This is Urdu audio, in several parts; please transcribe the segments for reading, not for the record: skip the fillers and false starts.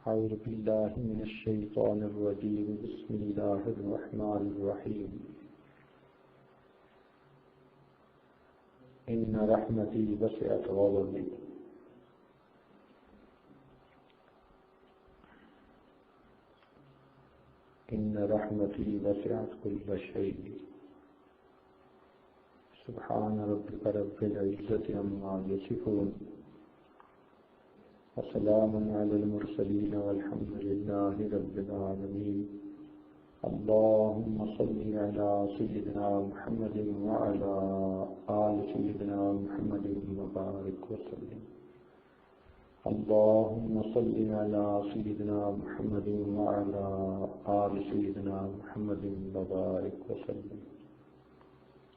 أعوذ بالله من الشيطان الرجيم بسم الله الرحمن الرحيم إن رحمتي وسعت غضبي إن رحمتي وسعت كل شيء سبحان ربك رب العزة عما يصفون وسلام على المرسلين والحمد لله رب العالمين اللهم صل على سيدنا محمد وعلى آل سيدنا محمد وبارك وسلم اللهم صل على سيدنا محمد وعلى آل سيدنا محمد وبارك وسلم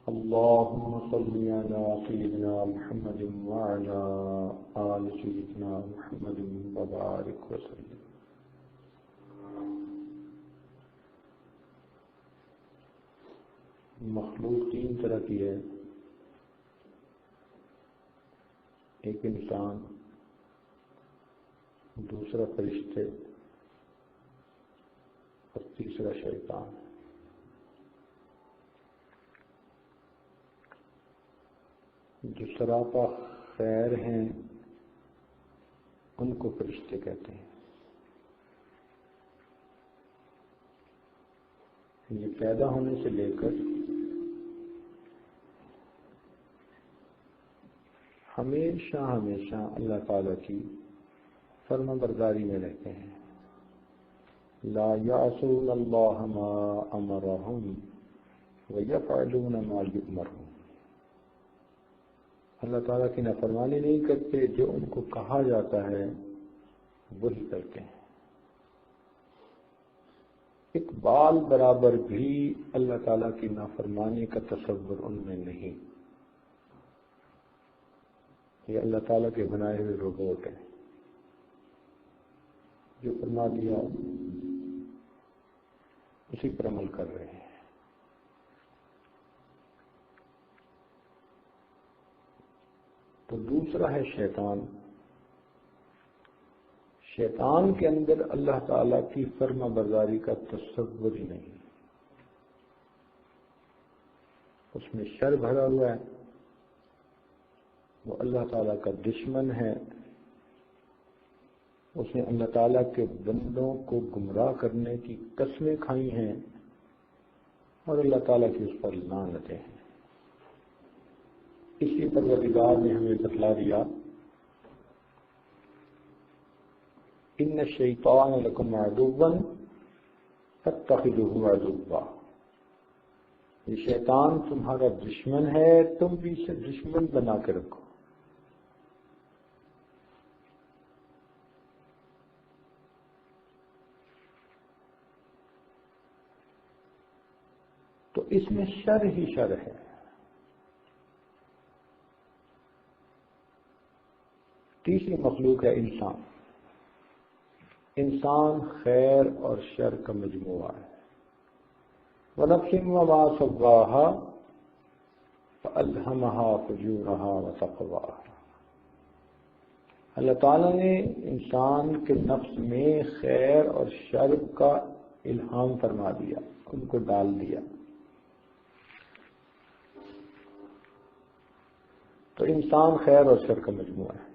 اللهم صل على سيدنا محمد وعلى آل سيدنا محمد وبارك وسلم مخلوق تین طرح کی ہے، ایک انسان، دوسرا فرشتے اور تیسرا شیطان۔ جو سراپا خیر ہیں ان کو فرشتے کہتے ہیں۔ یہ پیدا ہونے سے لے کر ہمیشہ ہمیشہ اللہ تعالی کی فرما برداری میں رہتے ہیں۔ لا یعصون اللہ ما امرہم ویفعلون ما یؤمرون۔ اللہ تعالیٰ کی نافرمانی نہیں کرتے، جو ان کو کہا جاتا ہے وہی کرتے ہیں۔ ایک بال برابر بھی اللہ تعالیٰ کی نافرمانی کا تصور ان میں نہیں۔ یہ اللہ تعالیٰ کے بنائے ہوئے روبوٹ ہیں، جو فرما دیا اسی پر عمل کر رہے ہیں۔ تو دوسرا ہے شیطان۔ شیطان کے اندر اللہ تعالیٰ کی فرما برداری کا تصور ہی نہیں، اس میں شر بھرا ہوا ہے، وہ اللہ تعالیٰ کا دشمن ہے، اس نے اللہ تعالیٰ کے بندوں کو گمراہ کرنے کی قسمیں کھائی ہیں اور اللہ تعالیٰ کی اس پر لعنتیں ہیں۔ اسی پروردگار نے ہمیں بتلا دیا ان الشیطان لکم عدوا فاتخذوہ عدوا۔ یہ شیطان تمہارا دشمن ہے، تم بھی اسے دشمن بنا کے رکھو۔ تو اس میں شر ہی شر ہے۔ تیسری مخلوق ہے انسان۔ انسان خیر اور شر کا مجموعہ ہے۔ وَنَفْسٍ وَمَا سَوَّاهَا فَأَلْهَمَهَا فُجُورَهَا وَتَقْوَاهَا۔ اللہ تعالیٰ نے انسان کے نفس میں خیر اور شر کا الہام فرما دیا، ان کو ڈال دیا۔ تو انسان خیر اور شر کا مجموعہ ہے۔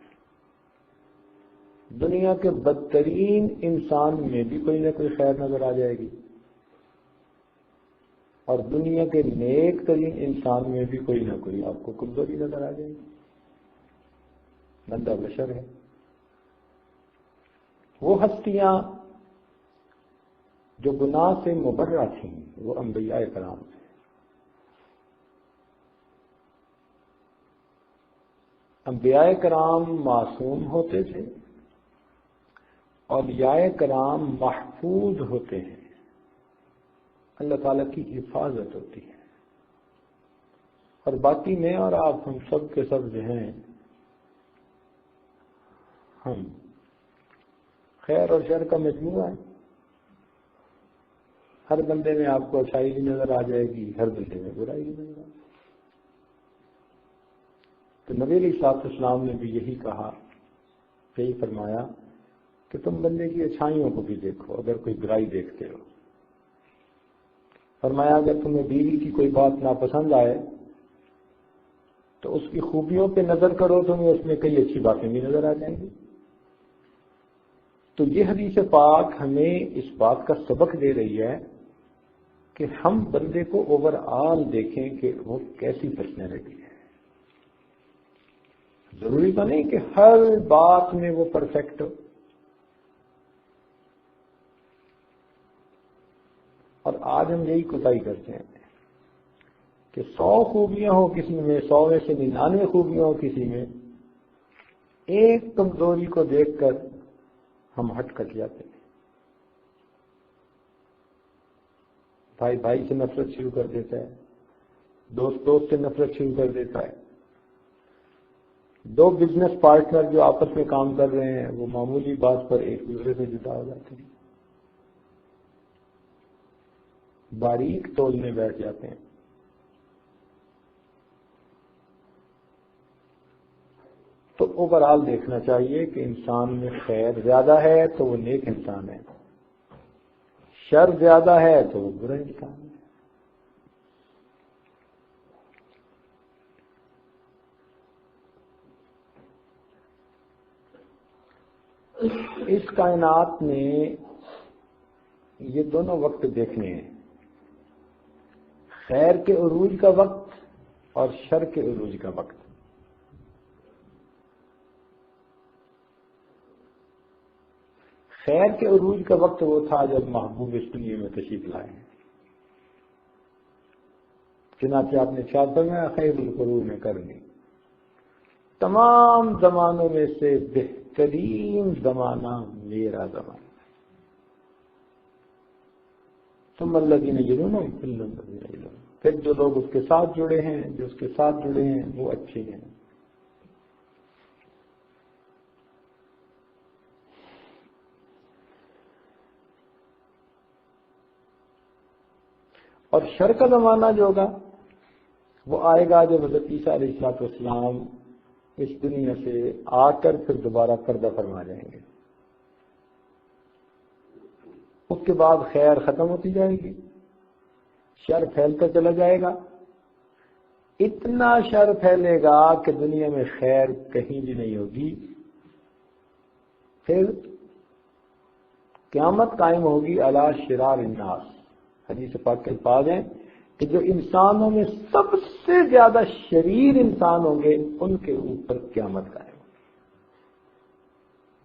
دنیا کے بدترین انسان میں بھی کوئی نہ کوئی خیر نظر آ جائے گی، اور دنیا کے نیک ترین انسان میں بھی کوئی نہ کوئی آپ کو کمزوری نظر آ جائے گی۔ بندہ بشر ہے۔ وہ ہستیاں جو گناہ سے مبرہ تھیں وہ انبیاء کرام تھے۔ انبیاء کرام معصوم ہوتے تھے، اولیاء کرام محفوظ ہوتے ہیں، اللہ تعالیٰ کی حفاظت ہوتی ہے۔ اور باقی میں اور آپ ہم سب کے سب جو ہیں، ہم خیر اور شر کا مجموعہ ہے۔ ہر بندے میں آپ کو اچھائی بھی نظر آ جائے گی، ہر بندے میں برائی بھی نظر آ جائے گی۔ تو نبی علیہ الصلوۃ والسلام نے بھی یہی کہا، یہی فرمایا کہ تم بندے کی اچھائیوں کو بھی دیکھو اگر کوئی برائی دیکھتے ہو۔ فرمایا اگر تمہیں بیوی کی کوئی بات ناپسند آئے تو اس کی خوبیوں پہ نظر کرو، تمہیں اس میں کئی اچھی باتیں بھی نظر آ جائیں گی۔ تو یہ حدیث پاک ہمیں اس بات کا سبق دے رہی ہے کہ ہم بندے کو اوور آل دیکھیں کہ وہ کیسی پرسنالٹی ہے۔ ضروری تو نہیں کہ ہر بات میں وہ پرفیکٹ ہو، اور آج ہم یہی کوتاہی کرتے ہیں کہ 100 خوبیاں ہوں کسی میں، 100 میں سے 99 خوبیاں ہوں کسی میں، ایک کمزوری کو دیکھ کر ہم ہٹ کر جاتے ہیں۔ بھائی بھائی سے نفرت شروع کر دیتا ہے، دوست دوست سے نفرت شروع کر دیتا ہے، دو بزنس پارٹنر جو آپس میں کام کر رہے ہیں وہ معمولی بات پر ایک دوسرے سے جدا ہو جاتے ہیں، باریک تولنے بیٹھ جاتے ہیں۔ تو اوور آل دیکھنا چاہیے کہ انسان میں خیر زیادہ ہے تو وہ نیک انسان ہے، شر زیادہ ہے تو وہ برا انسان ہے۔ اس کائنات میں یہ دونوں وقت دیکھنے ہیں، خیر کے عروج کا وقت اور شر کے عروج کا وقت۔ خیر کے عروج کا وقت وہ تھا جب محبوب اس دنیا میں تشریف لائے ہیں، چنانچہ آپ نے کیا فرمایا خیر القرون قرنی، تمام زمانوں میں سے بہترین زمانہ میرا زمانہ، ثم الذین یلونہم ثم الذین یلونہم، پھر جو لوگ اس کے ساتھ جڑے ہیں، جو اس کے ساتھ جڑے ہیں وہ اچھے ہیں۔ اور شر کا زمانہ جو ہوگا وہ آئے گا جب حضرت عیسیٰ علیہ السلام اس دنیا سے آ کر پھر دوبارہ پردہ فرما جائیں گے۔ اس کے بعد خیر ختم ہوتی جائے گی، شر پھیلتا چلا جائے گا، اتنا شر پھیلے گا کہ دنیا میں خیر کہیں بھی نہیں ہوگی۔ پھر قیامت قائم ہوگی علی شرار الناس، حدیث پاک کے الفاظ ہیں کہ جو انسانوں میں سب سے زیادہ شریر انسان ہوں گے ان کے اوپر قیامت قائم ہوگی،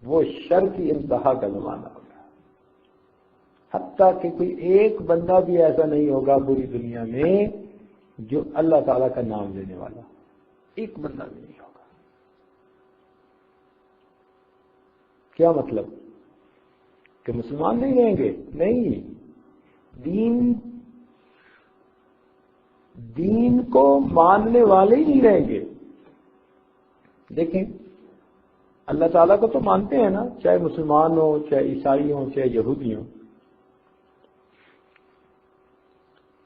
وہ شر کی انتہا کا زمانہ ہوگا، حتیٰ کہ کوئی ایک بندہ بھی ایسا نہیں ہوگا پوری دنیا میں جو اللہ تعالیٰ کا نام لینے والا، ایک بندہ بھی نہیں ہوگا۔ کیا مطلب کہ مسلمان نہیں رہیں گے؟ نہیں، دین کو ماننے والے ہی نہیں رہیں گے۔ دیکھیں اللہ تعالیٰ کو تو مانتے ہیں نا، چاہے مسلمان ہو، چاہے عیسائی ہوں، چاہے یہودی ہوں،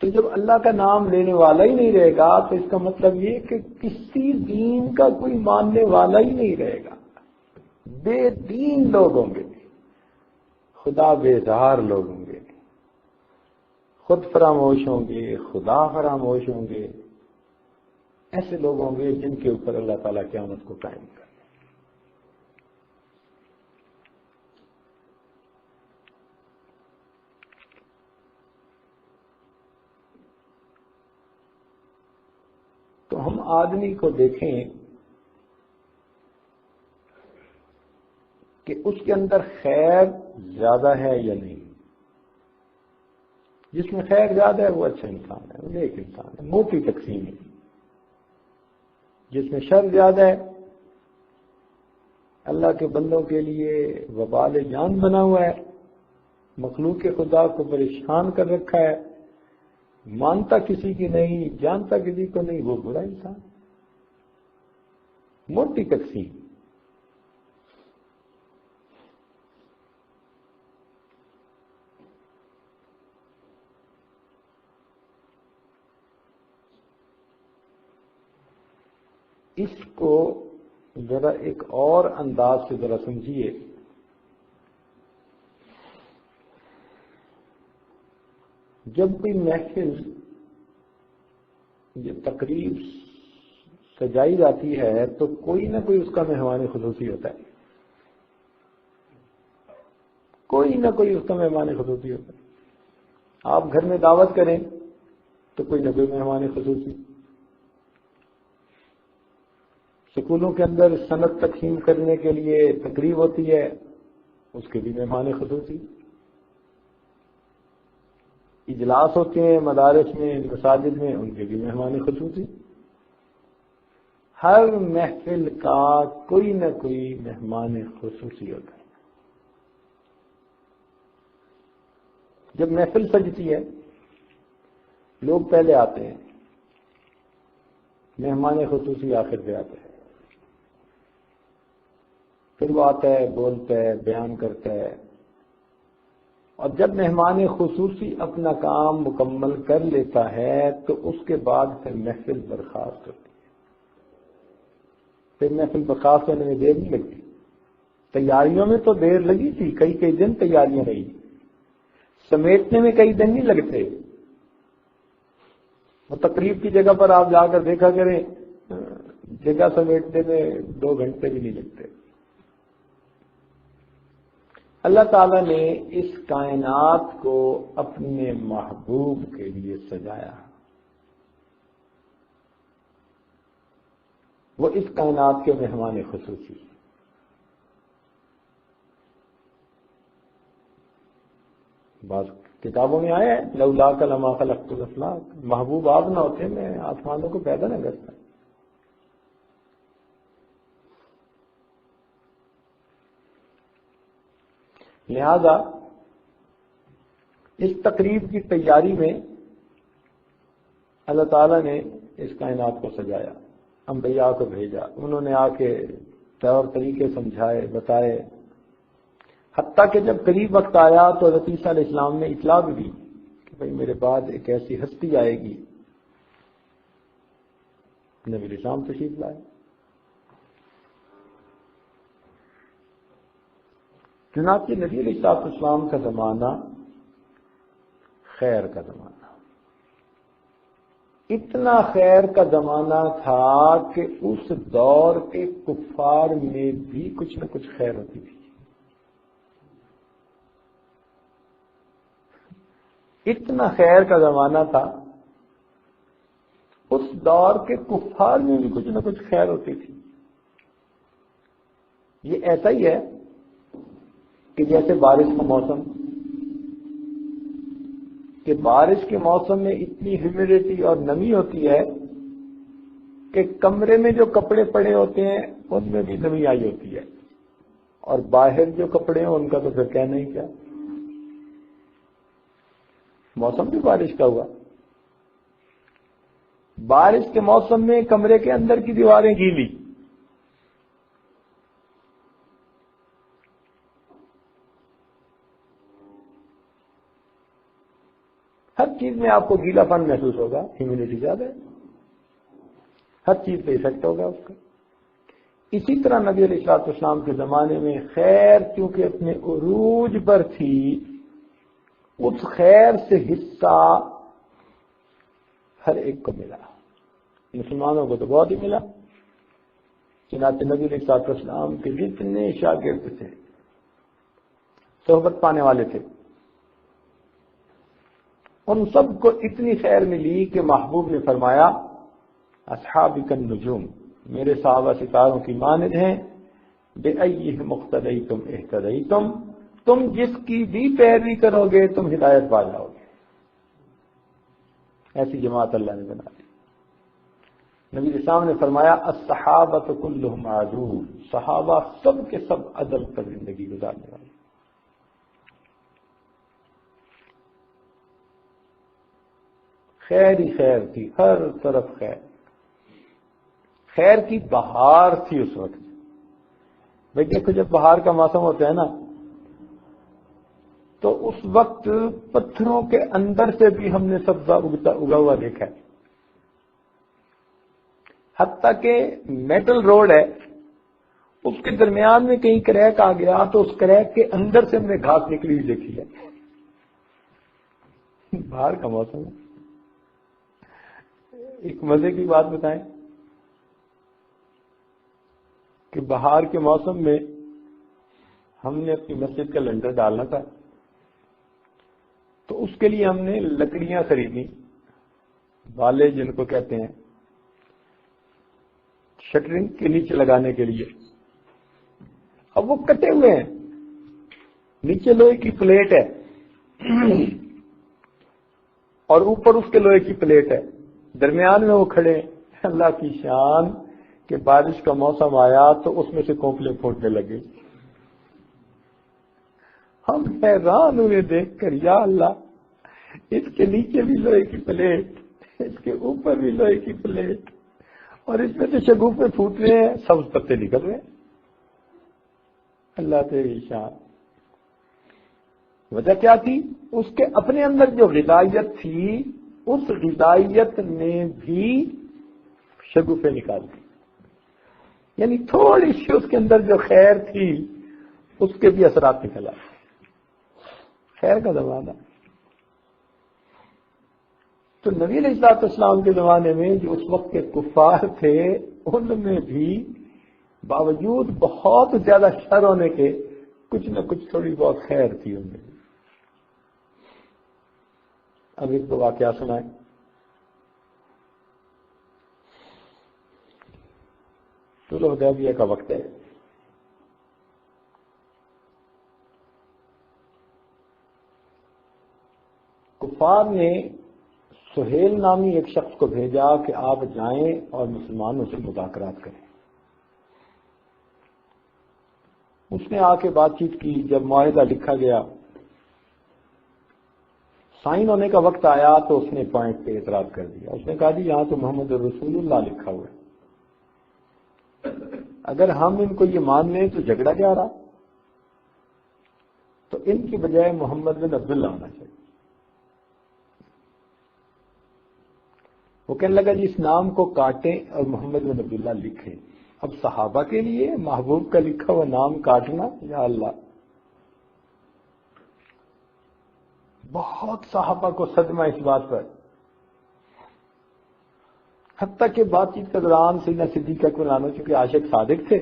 تو جب اللہ کا نام لینے والا ہی نہیں رہے گا تو اس کا مطلب یہ کہ کسی دین کا کوئی ماننے والا ہی نہیں رہے گا، بے دین لوگ ہوں گے، خدا بیزار لوگ ہوں گے، خود فراموش ہوں گے، خدا فراموش ہوں گے، ایسے لوگ ہوں گے جن کے اوپر اللہ تعالیٰ قیامت کو قائم کرے۔ تو ہم آدمی کو دیکھیں کہ اس کے اندر خیر زیادہ ہے یا نہیں۔ جس میں خیر زیادہ ہے وہ اچھا انسان ہے، وہ نیک انسان ہے، موٹی تقسیم ہے۔ جس میں شر زیادہ ہے اللہ کے بندوں کے لیے وبال جان بنا ہوا ہے، مخلوق خدا کو پریشان کر رکھا ہے، مانتا کسی کی نہیں، جانتا کسی کو نہیں، وہ برا انسان، موٹی تقسیم۔ اس کو ذرا ایک اور انداز سے ذرا سمجھیے جب کوئی محفل یہ تقریب سجائی جاتی ہے تو کوئی نہ کوئی اس کا مہمان خصوصی ہوتا ہے، کوئی نہ کوئی اس کا مہمان خصوصی ہوتا ہے۔ آپ گھر میں دعوت کریں تو کوئی نہ کوئی مہمان خصوصی، سکولوں کے اندر سند تقسیم کرنے کے لیے تقریب ہوتی ہے، اس کے بھی مہمان خصوصی، اجلاس ہوتے ہیں مدارس میں مساجد میں، ان کے بھی مہمان خصوصی۔ ہر محفل کا کوئی نہ کوئی مہمان خصوصی ہوتا ہے۔ جب محفل سجتی ہے لوگ پہلے آتے ہیں، مہمان خصوصی آخر پہ آتے ہیں، پھر وہ آتا ہے، بولتا ہے، بیان کرتا ہے، اور جب مہمان خصوصی اپنا کام مکمل کر لیتا ہے تو اس کے بعد پھر محفل برخاست ہوتی ہے۔ پھر محفل برخاست ہونے میں دیر نہیں لگتی، تیاریوں میں تو دیر لگی تھی، کئی دن تیاریاں رہی، سمیٹنے میں کئی دن نہیں لگتے۔ وہ تقریب کی جگہ پر آپ جا کر دیکھا کریں، جگہ سمیٹنے میں 2 گھنٹے بھی نہیں لگتے۔ اللہ تعالیٰ نے اس کائنات کو اپنے محبوب کے لیے سجایا، وہ اس کائنات کے مہمان خصوصی۔ بعض کتابوں میں آیا ہے لولاک لما خلقت الافلاک، محبوب آپ نہ ہوتے میں آسمانوں کو پیدا نہ کرتا۔ لہذا اس تقریب کی تیاری میں اللہ تعالیٰ نے اس کائنات کو سجایا، انبیاء کو بھیجا، انہوں نے آ کے طور طریقے سمجھائے، بتائے، حتیٰ کہ جب قریب وقت آیا تو حضرت عیسیٰ علیہ السلام نے اطلاع بھی دی کہ بھئی میرے بعد ایک ایسی ہستی آئے گی، نبی علیہ السلام تشریف لائے۔ چنانچہ نبی علیہ السلام کا زمانہ خیر کا زمانہ، اتنا خیر کا زمانہ تھا کہ اس دور کے کفار میں بھی کچھ نہ کچھ خیر ہوتی تھی، اتنا خیر کا زمانہ تھا، اس دور کے کفار میں بھی کچھ نہ کچھ خیر ہوتی تھی۔ یہ ایسا ہی ہے کہ جیسے بارش کا موسم، کہ بارش کے موسم میں اتنی ہیومیڈیٹی اور نمی ہوتی ہے کہ کمرے میں جو کپڑے پڑے ہوتے ہیں ان میں بھی نمی آئی ہوتی ہے، اور باہر جو کپڑے ہیں ان کا تو پھر کہنا ہی کیا۔ موسم بھی بارش کا ہوا، بارش کے موسم میں کمرے کے اندر کی دیواریں گیلی، ہر چیز میں آپ کو گیلا پن محسوس ہوگا، ہیومیڈیٹی زیادہ ہے، ہر چیز پہ افیکٹ ہوگا اس کا۔ اسی طرح نبی علیہ السلام کے زمانے میں خیر چونکہ اپنے عروج پر تھی، اس خیر سے حصہ ہر ایک کو ملا، مسلمانوں کو تو بہت ہی ملا۔ چنانچہ نبی علیہ السلام کے جتنے شاگرد تھے، صحبت پانے والے تھے، ان سب کو اتنی خیر ملی کہ محبوب نے فرمایا اصحابی النجوم، میرے صحابہ ستاروں کی مانند ہیں، بِأَيِّهِمْ اقْتَدَيْتُمْ اهْتَدَيْتُمْ، تم جس کی بھی پیروی کرو گے تم ہدایت پا جاؤ گے۔ ایسی جماعت اللہ نے بنا دی۔ نبی اسلام نے فرمایا الصحابۃ کلھم عدول، صحابہ سب کے سب عدل پر زندگی گزارنے والے۔ خیر ہی خیر تھی، ہر طرف خیر، خیر کی بہار تھی اس وقت۔ بھئی دیکھو جب بہار کا موسم ہوتا ہے نا تو اس وقت پتھروں کے اندر سے بھی ہم نے سبزہ اگا ہوا دیکھا ہے، حتیٰ کہ میٹل روڈ ہے اس کے درمیان میں کہیں کریک آ گیا تو اس کریک کے اندر سے ہم نے گھاس نکلی ہوئی دیکھی ہے۔ باہر کا موسم ہے. ایک مزے کی بات بتائیں کہ بہار کے موسم میں ہم نے اپنی مسجد کا لنٹر ڈالنا تھا، تو اس کے لیے ہم نے لکڑیاں خریدی، بالے جن کو کہتے ہیں، شٹرنگ کے نیچے لگانے کے لیے. اب وہ کٹے ہوئے ہیں، نیچے لوہے کی پلیٹ ہے اور اوپر اس کے لوہے کی پلیٹ ہے، درمیان میں وہ کھڑے ہیں. اللہ کی شان کہ بارش کا موسم آیا تو اس میں سے کونپلے پھوٹنے لگے. ہم حیران ہوئے دیکھ کر، یا اللہ، اس کے نیچے بھی لوہے کی پلیٹ، اس کے اوپر بھی لوہے کی پلیٹ، اور اس میں سے شگوفے پھوٹ رہے ہیں، سبز پتے نکل رہے ہیں. اللہ تیری شان. وجہ کیا تھی؟ اس کے اپنے اندر جو غذائیت تھی، اس غذائیت نے بھی شگوفے نکال دی. یعنی تھوڑی سی اس کے اندر جو خیر تھی اس کے بھی اثرات نکل آئے. خیر کا زمانہ. تو نبی علیہ السلام کے زمانے میں جو اس وقت کے کفار تھے، ان میں بھی باوجود بہت زیادہ شر ہونے کے کچھ نہ کچھ تھوڑی بہت خیر تھی ان میں. اب ایک دو واقعہ سنائیں. صلح حدیبیہ کا وقت ہے. کفار نے سہیل نامی ایک شخص کو بھیجا کہ آپ جائیں اور مسلمانوں سے مذاکرات کریں. اس نے آ کے بات چیت کی. جب معاہدہ لکھا گیا، سائن ہونے کا وقت آیا تو اس نے پوائنٹ پہ اعتراض کر دیا. اس نے کہا جی یہاں تو محمد رسول اللہ لکھا ہوا ہے، اگر ہم ان کو یہ مان لیں تو جھگڑا کیا رہا؟ تو ان کی بجائے محمد بن عبداللہ ہونا چاہیے. وہ کہنے لگا جی اس نام کو کاٹیں اور محمد بن عبداللہ لکھیں. اب صحابہ کے لیے محبوب کا لکھا ہوا نام کاٹنا، یا اللہ. بہت صحابہ کو صدمہ اس بات پر، حتیٰ کہ بات چیت کے دوران سیدنا صدیق اکبر عنہ چونکہ عاشق صادق تھے،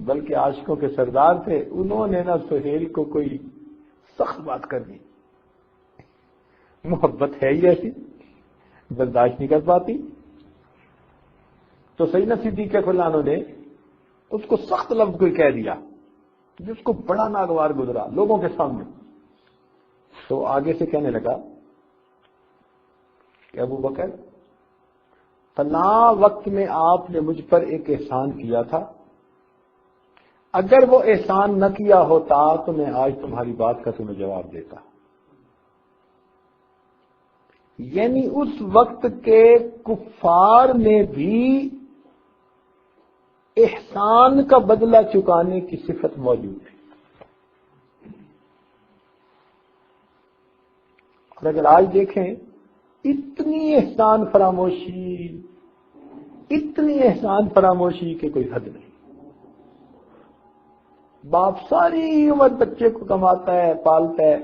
بلکہ عاشقوں کے سردار تھے، انہوں نے نہ سہیل کو کوئی سخت بات کر دی. محبت ہے ہی ایسی، برداشت نہیں کر پاتی. تو سیدنا صدیق اکبر عنہ نے اس کو سخت لفظ کوئی کہہ دیا جس کو بڑا ناگوار گزرا لوگوں کے سامنے. تو آگے سے کہنے لگا کہ ابو بکر، فلاں وقت میں آپ نے مجھ پر ایک احسان کیا تھا، اگر وہ احسان نہ کیا ہوتا تو میں آج تمہاری بات کا تمہیں جواب دیتا. یعنی اس وقت کے کفار میں بھی احسان کا بدلہ چکانے کی صفت موجود ہے. اور اگر آج دیکھیں، اتنی احسان فراموشی کی کوئی حد نہیں. باپ ساری عمر بچے کو کماتا ہے، پالتا ہے.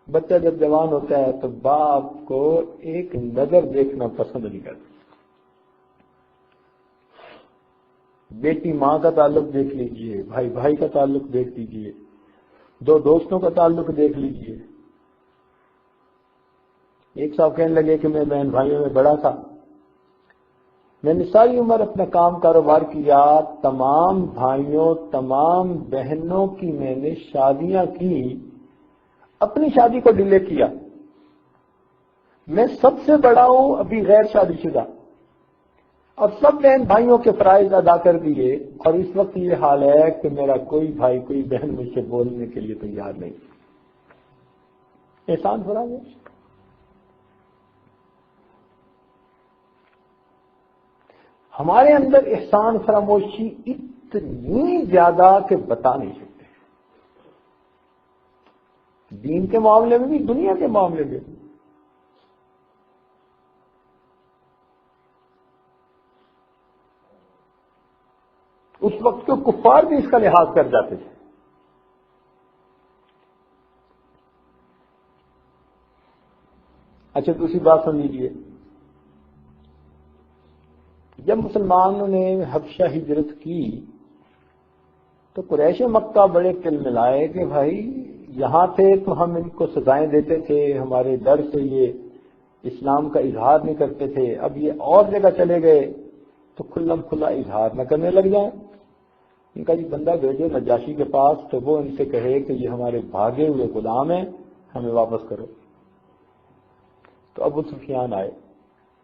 بچہ جب جوان ہوتا ہے تو باپ کو ایک نظر دیکھنا پسند نہیں کرتا. بیٹی ماں کا تعلق دیکھ لیجئے، بھائی بھائی کا تعلق دیکھ لیجئے، دو دوستوں کا تعلق دیکھ لیجئے. ایک صاحب کہنے لگے کہ میں بہن بھائیوں میں بڑا تھا، میں نے ساری عمر اپنا کام کاروبار کیا، تمام بھائیوں تمام بہنوں کی میں نے شادیاں کی، اپنی شادی کو ڈیلے کیا. میں سب سے بڑا ہوں، ابھی غیر شادی شدہ، اور سب بہن بھائیوں کے فرائض ادا کر دیے، اور اس وقت یہ حال ہے کہ میرا کوئی بھائی کوئی بہن مجھ سے بولنے کے لیے تیار نہیں. احسان فراموش. ہمارے اندر احسان فراموشی اتنی زیادہ کہ بتا نہیں سکتے. دین کے معاملے میں بھی، دنیا کے معاملے میں بھی. اس وقت کے کفار بھی اس کا لحاظ کر جاتے تھے. اچھا دوسری بات سن لیجیے، جب مسلمانوں نے حبشہ ہجرت کی تو قریش مکہ بڑے تل ملائے کہ بھائی یہاں تھے تو ہم ان کو سزائیں دیتے تھے، ہمارے ڈر سے یہ اسلام کا اظہار نہیں کرتے تھے، اب یہ اور جگہ چلے گئے تو کھلم کھلا اظہار نہ کرنے لگ جائیں۔ ان کا جی بندہ بھیجو نجاشی کے پاس تو وہ ان سے کہے کہ یہ ہمارے بھاگے ہوئے غلام ہیں، ہمیں واپس کرو۔ تو ابو سفیان آئے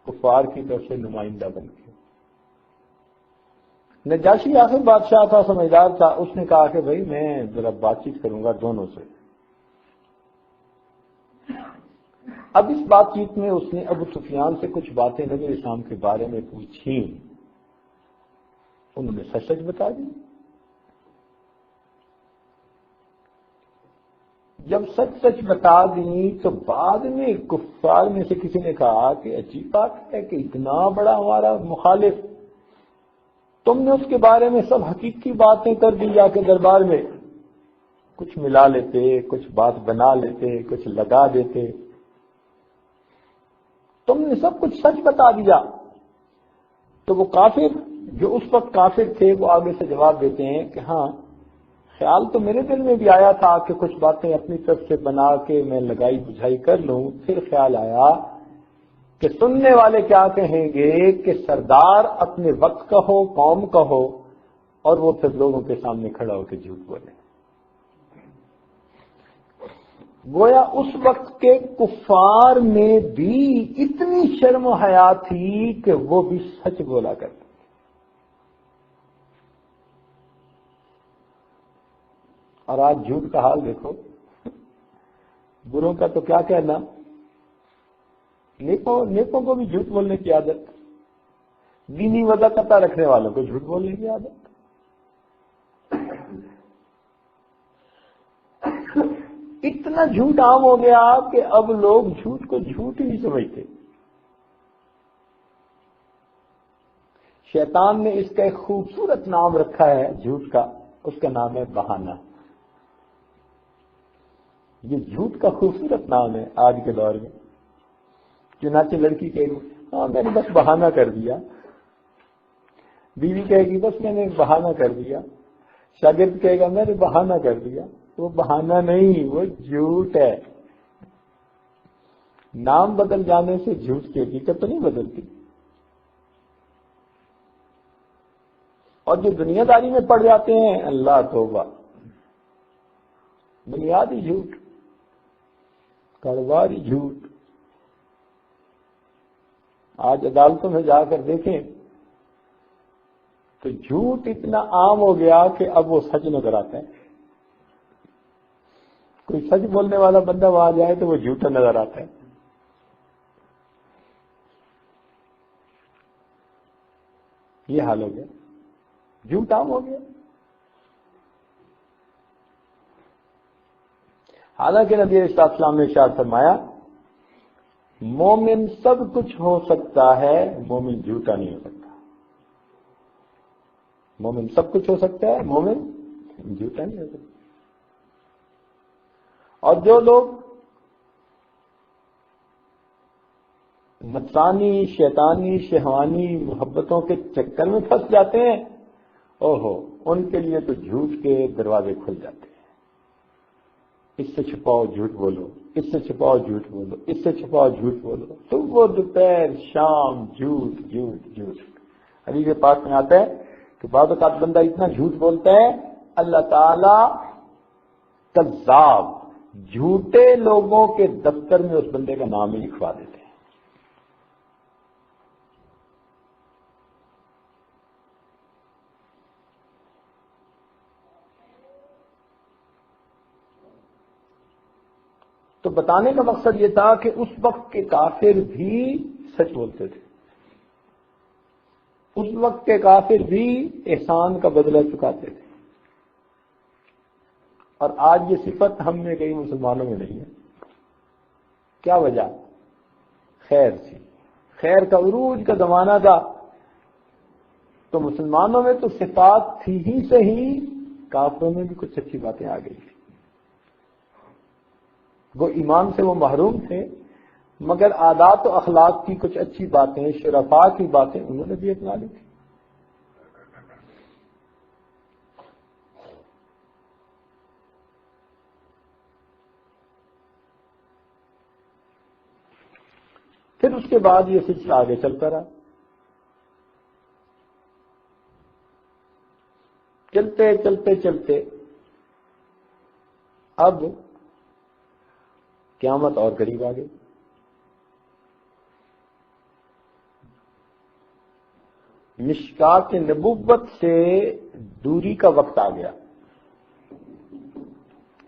کفار کی طرف سے نمائندہ بن کے۔ نجاشی آخر بادشاہ تھا، سمجھدار تھا، اس نے کہا کہ بھائی میں ذرا بات چیت کروں گا دونوں سے۔ اب اس بات چیت میں اس نے ابو سفیان سے کچھ باتیں نبی اسلام کے بارے میں پوچھی، انہوں نے سچ سچ بتا دی۔ جب سچ سچ بتا دی تو بعد میں کفار میں سے کسی نے کہا کہ عجیب بات ہے کہ اتنا بڑا ہمارا مخالف، تم نے اس کے بارے میں سب حقیقی باتیں کر دی جا کے دربار میں، کچھ ملا لیتے، کچھ بات بنا لیتے، کچھ لگا دیتے، تم نے سب کچھ سچ بتا دیا۔ تو وہ کافر جو اس وقت کافر تھے وہ آگے سے جواب دیتے ہیں کہ ہاں خیال تو میرے دل میں بھی آیا تھا کہ کچھ باتیں اپنی طرف سے بنا کے میں لگائی بجھائی کر لوں، پھر خیال آیا کہ سننے والے کیا کہیں گے کہ سردار اپنے وقت کا ہو، قوم کا ہو، اور وہ پھر لوگوں کے سامنے کھڑا ہو کے جھوٹ بولے۔ گویا اس وقت کے کفار میں بھی اتنی شرم و حیا تھی کہ وہ بھی سچ بولا کرتے۔ اور آج جھوٹ کا حال دیکھو، بروں کا تو کیا کہنا، نیکوں کو بھی جھوٹ بولنے کی عادت، دینی وضاحت رکھنے والوں کو جھوٹ بولنے کی عادت۔ اتنا جھوٹ عام ہو گیا کہ اب لوگ جھوٹ کو جھوٹ ہی نہیں سمجھتے۔ شیطان نے اس کا ایک خوبصورت نام رکھا ہے جھوٹ کا، اس کا نام ہے بہانہ۔ یہ جھوٹ کا خوبصورت نام ہے آج کے دور میں۔ چنانچہ لڑکی کہے گی ہاں میں نے بس بہانہ کر دیا، بیوی کہے گی بس میں نے بہانہ کر دیا، شاگرد کہے گا میں نے بہانہ کر دیا۔ وہ بہانہ نہیں، وہ جھوٹ ہے۔ نام بدل جانے سے جھوٹ کی حقیقت تو نہیں بدلتی۔ اور جو دنیا داری میں پڑ جاتے ہیں، اللہ توبہ، بنیادی جھوٹ، کاروباری جھوٹ۔ آج عدالتوں میں جا کر دیکھیں تو جھوٹ اتنا عام ہو گیا کہ اب وہ سچ نظر آتا ہے۔ کوئی سچ بولنے والا بندہ وہاں جائے تو وہ جھوٹا نظر آتا ہے۔ یہ حال ہو گیا، جھوٹ عام ہو گیا۔ حالانکہ نبی علیہ السلام نے ارشاد فرمایا مومن سب کچھ ہو سکتا ہے، مومن جھوٹا نہیں ہو سکتا۔ مومن سب کچھ ہو سکتا ہے، مومن جھوٹا نہیں ہو سکتا۔ اور جو لوگ نفسانی، شیطانی، شہوانی محبتوں کے چکر میں پھنس جاتے ہیں، اوہو ان کے لیے تو جھوٹ کے دروازے کھل جاتے ہیں۔ اس سے چھپاؤ جھوٹ بولو، اس سے چھپاؤ جھوٹ بولو، اس سے چھپاؤ جھوٹ بولو، تو وہ دوپہر شام جھوٹ جھوٹ جھوٹ۔ حدیث پاک میں آتا ہے کہ بعض اوقات بندہ اتنا جھوٹ بولتا ہے اللہ تعالی کذاب، جھوٹے لوگوں کے دفتر میں اس بندے کا نام ہی لکھوا دیتے ہیں۔ تو بتانے کا مقصد یہ تھا کہ اس وقت کے کافر بھی سچ بولتے تھے، اس وقت کے کافر بھی احسان کا بدلہ چکاتے تھے، اور آج یہ صفت ہم میں کئی مسلمانوں میں نہیں ہے۔ کیا وجہ؟ خیر تھی، خیر کا عروج کا زمانہ تھا، تو مسلمانوں میں تو صفات تھی ہی صحیح، کافروں میں بھی کچھ اچھی باتیں آ گئی تھی۔ وہ ایمان سے وہ محروم تھے، مگر عادات و اخلاق کی کچھ اچھی باتیں، شرفاء کی باتیں انہوں نے بھی اپنا لی تھی۔ پھر اس کے بعد یہ سلسلہ آگے چلتا رہا، چلتے چلتے چلتے اب قیامت اور قریب آ گئی۔ مشکات نبوت سے دوری کا وقت آ گیا،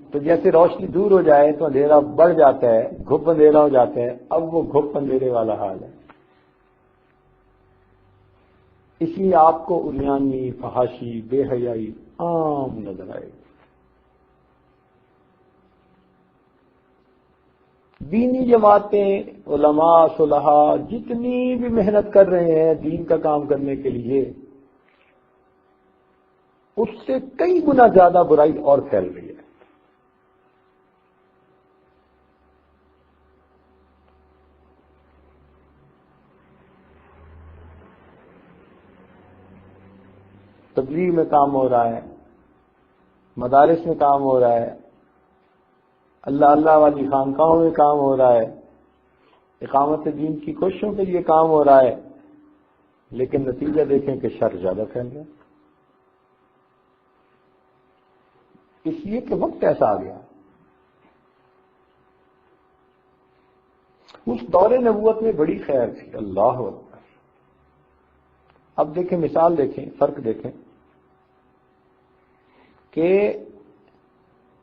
تو جیسے روشنی دور ہو جائے تو اندھیرا بڑھ جاتا ہے، گھپ اندھیرا ہو جاتا ہے، اب وہ گھپ اندھیرے والا حال ہے۔ اس لیے آپ کو عریانی، فحاشی، بے حیائی عام نظر آئے گی۔ دینی جماعتیں، علماء، صلحاء جتنی بھی محنت کر رہے ہیں دین کا کام کرنے کے لیے، اس سے کئی گنا زیادہ برائی اور پھیل رہی ہے۔ تبلیغ میں کام ہو رہا ہے، مدارس میں کام ہو رہا ہے، اللہ اللہ والی خانقاہوں میں کام ہو رہا ہے، اقامت دین کی کوششوں کے لیے کام ہو رہا ہے، لیکن نتیجہ دیکھیں کہ شر زیادہ پھیل رہا ہے، اس لیے کہ وقت ایسا آ گیا۔ اس دور نبوت میں بڑی خیر تھی، اللہ اکبر۔ اب دیکھیں، مثال دیکھیں، فرق دیکھیں کہ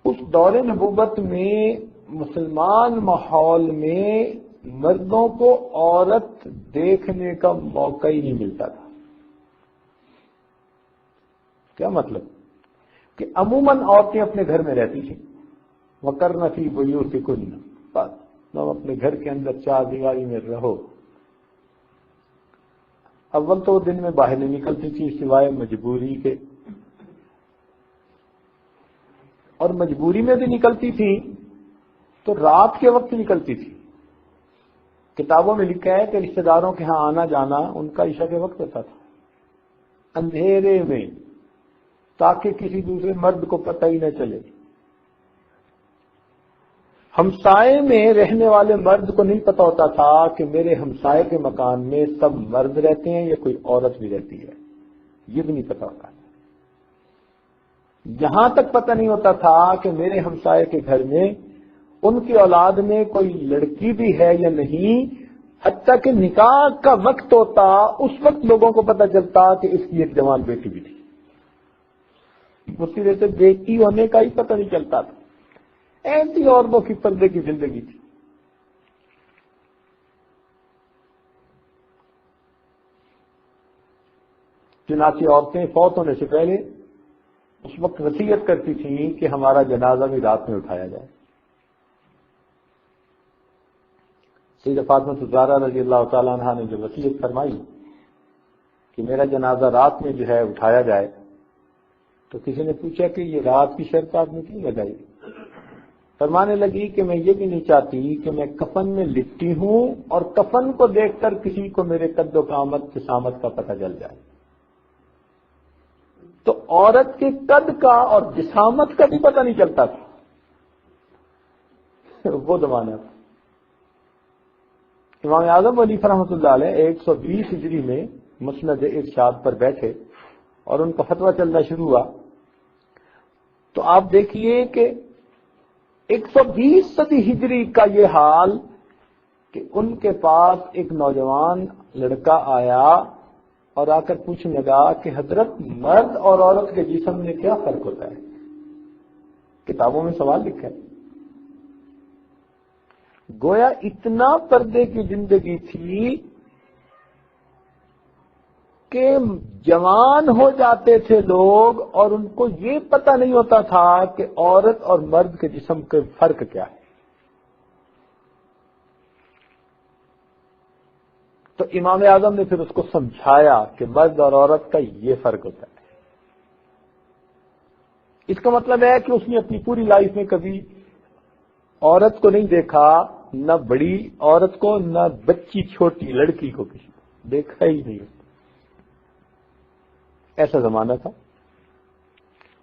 اس دور نبوت میں مسلمان ماحول میں مردوں کو عورت دیکھنے کا موقع ہی نہیں ملتا تھا۔ کیا مطلب؟ کہ عموماً عورتیں اپنے گھر میں رہتی تھیں، وَقَرْنَ فِي بُيُوتِكُنَّ، بس تم اپنے گھر کے اندر چار دیواری میں رہو۔ اول تو دن میں باہر نہیں نکلتی تھی سوائے مجبوری کے، اور مجبوری میں بھی نکلتی تھی تو رات کے وقت نکلتی تھی۔ کتابوں میں لکھا ہے کہ رشتہ داروں کے ہاں آنا جانا ان کا عشاء کے وقت ہوتا تھا، اندھیرے میں، تاکہ کسی دوسرے مرد کو پتہ ہی نہ چلے۔ ہمسائے میں رہنے والے مرد کو نہیں پتا ہوتا تھا کہ میرے ہمسائے کے مکان میں سب مرد رہتے ہیں یا کوئی عورت بھی رہتی ہے، یہ بھی نہیں پتا ہوتا۔ یہاں تک پتہ نہیں ہوتا تھا کہ میرے ہمسائے کے گھر میں ان کی اولاد میں کوئی لڑکی بھی ہے یا نہیں، حتیٰ کہ نکاح کا وقت ہوتا اس وقت لوگوں کو پتہ چلتا کہ اس کی ایک جوان بیٹی بھی تھی۔ اس کی وجہ سے بیٹی ہونے کا ہی پتہ نہیں چلتا تھا۔ ایسی عورتوں کی پردے کی زندگی تھی۔ چنانچہ عورتیں فوت ہونے سے پہلے اس وقت وصیت کرتی تھیں کہ ہمارا جنازہ بھی رات میں اٹھایا جائے۔ سیدہ فاطمہ الزہرا رضی اللہ تعالیٰ عنہا نے جو وصیت فرمائی کہ میرا جنازہ رات میں جو ہے اٹھایا جائے، تو کسی نے پوچھا کہ یہ رات کی شرط آپ نے کیوں لگائی؟ فرمانے لگی کہ میں یہ بھی نہیں چاہتی کہ میں کفن میں لپٹی ہوں اور کفن کو دیکھ کر کسی کو میرے قد و قامت جسامت کا پتہ چل جائے۔ تو عورت کے قد کا اور جسامت کا بھی پتہ نہیں چلتا تھا، وہ زمانہ تھا۔ امام اعظم علی رحمۃ اللہ علیہ 120 ہجری میں مسند ارشاد پر بیٹھے اور ان کا فتویٰ چلنا شروع ہوا، تو آپ دیکھیے کہ 120 صدی ہجری کا یہ حال کہ ان کے پاس ایک نوجوان لڑکا آیا اور آ کر پوچھنے لگا کہ حضرت مرد اور عورت کے جسم میں کیا فرق ہوتا ہے؟ کتابوں میں سوال لکھا ہے۔ گویا اتنا پردے کی زندگی تھی کہ جوان ہو جاتے تھے لوگ اور ان کو یہ پتہ نہیں ہوتا تھا کہ عورت اور مرد کے جسم کا فرق کیا ہے۔ تو امام اعظم نے پھر اس کو سمجھایا کہ مرد اور عورت کا یہ فرق ہوتا ہے۔ اس کا مطلب ہے کہ اس نے اپنی پوری لائف میں کبھی عورت کو نہیں دیکھا نہ بڑی عورت کو، نہ بچی چھوٹی لڑکی کو، کسی کو دیکھا ہی نہیں. ایسا زمانہ تھا.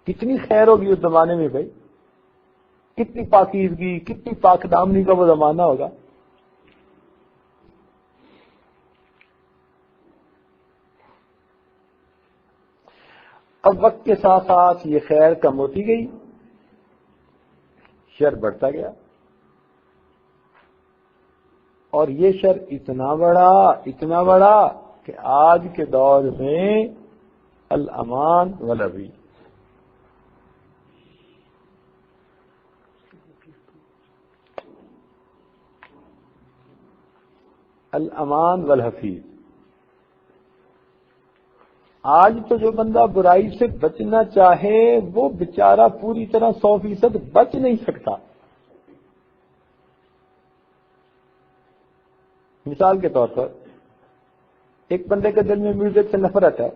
کتنی خیر ہوگی اس زمانے میں بھائی، کتنی پاکیزگی، کتنی پاک دامنی کا وہ زمانہ ہوگا. اب وقت کے ساتھ ساتھ یہ خیر کم ہوتی گئی، شر بڑھتا گیا، اور یہ شر اتنا بڑا کہ آج کے دور میں الامان والابی، الامان والحفیظ. آج تو جو بندہ برائی سے بچنا چاہے وہ بیچارہ پوری طرح 100% بچ نہیں سکتا. مثال کے طور پر ایک بندے کے دل میں میوزک سے نفرت ہے،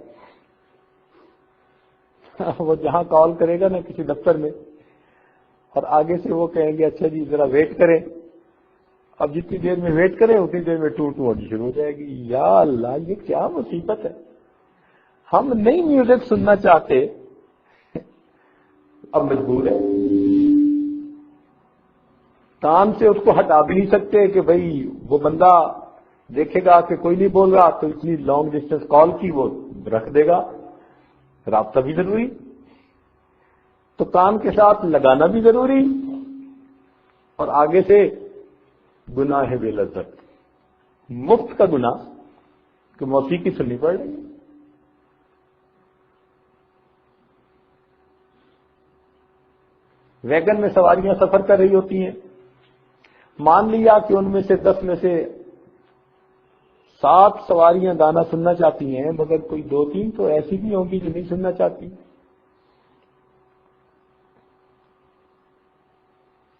وہ جہاں کال کرے گا نا کسی دفتر میں، اور آگے سے وہ کہیں گے اچھا جی ذرا ویٹ کریں. اب جتنی دیر میں ویٹ کریں اتنی دیر میں ٹو ہونی شروع ہو جائے گی. یا اللہ، یہ کیا مصیبت ہے. ہم نہیں میوزک سننا چاہتے، اب مجبور ہے. کان سے اس کو ہٹا بھی نہیں سکتے کہ بھئی وہ بندہ دیکھے گا کہ کوئی نہیں بول رہا تو اتنی لانگ ڈسٹینس کال کی وہ رکھ دے گا. رابطہ بھی ضروری، تو کان کے ساتھ لگانا بھی ضروری، اور آگے سے گناہ بے لذت، مفت کا گناہ کہ موسیقی سننی پڑ رہی. ویگن میں سواریاں سفر کر رہی ہوتی ہیں، مان لیا کہ ان میں سے 10 میں سے 7 سواریاں گانا سننا چاہتی ہیں، مگر کوئی 2-3 تو ایسی بھی ہوں گی جو نہیں سننا چاہتی.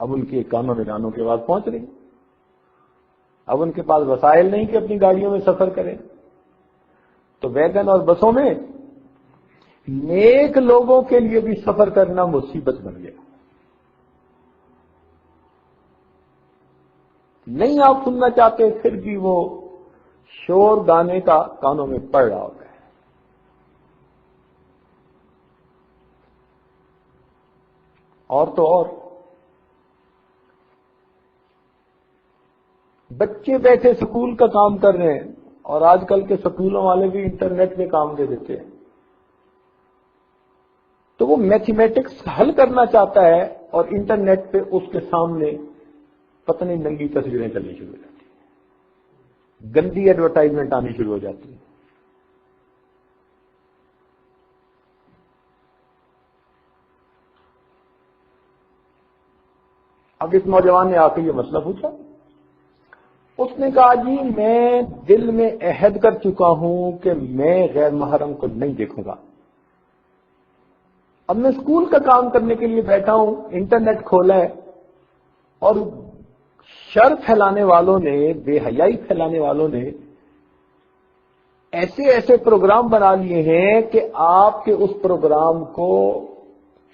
اب ان کے کانوں میں گانوں کی آواز پہنچ رہی، اب ان کے پاس وسائل نہیں کہ اپنی گاڑیوں میں سفر کریں. تو ویگن اور بسوں میں نیک لوگوں کے لیے بھی سفر کرنا مصیبت بن گیا. نہیں آپ سننا چاہتے پھر بھی وہ شور گانے کا کانوں میں پڑ رہا ہوتا ہے. اور تو اور بچے بیٹھے سکول کا کام کر رہے ہیں، اور آج کل کے سکولوں والے بھی انٹرنیٹ پہ کام دے دیتے ہیں. تو وہ میتھمیٹکس حل کرنا چاہتا ہے اور انٹرنیٹ پہ اس کے سامنے پتہ نہیں ننگی تصویریں چلنی شروع ہو جاتی ہیں، گندی ایڈورٹائزمنٹ آنی شروع ہو جاتی ہے. اب اس نوجوان نے آ کے یہ مسئلہ پوچھا، اس نے کہا جی میں دل میں عہد کر چکا ہوں کہ میں غیر محرم کو نہیں دیکھوں گا. اب میں اسکول کا کام کرنے کے لیے بیٹھا ہوں، انٹرنیٹ کھولا ہے، اور شر پھیلانے والوں نے، بے حیائی پھیلانے والوں نے ایسے ایسے پروگرام بنا لیے ہیں کہ آپ کے اس پروگرام کو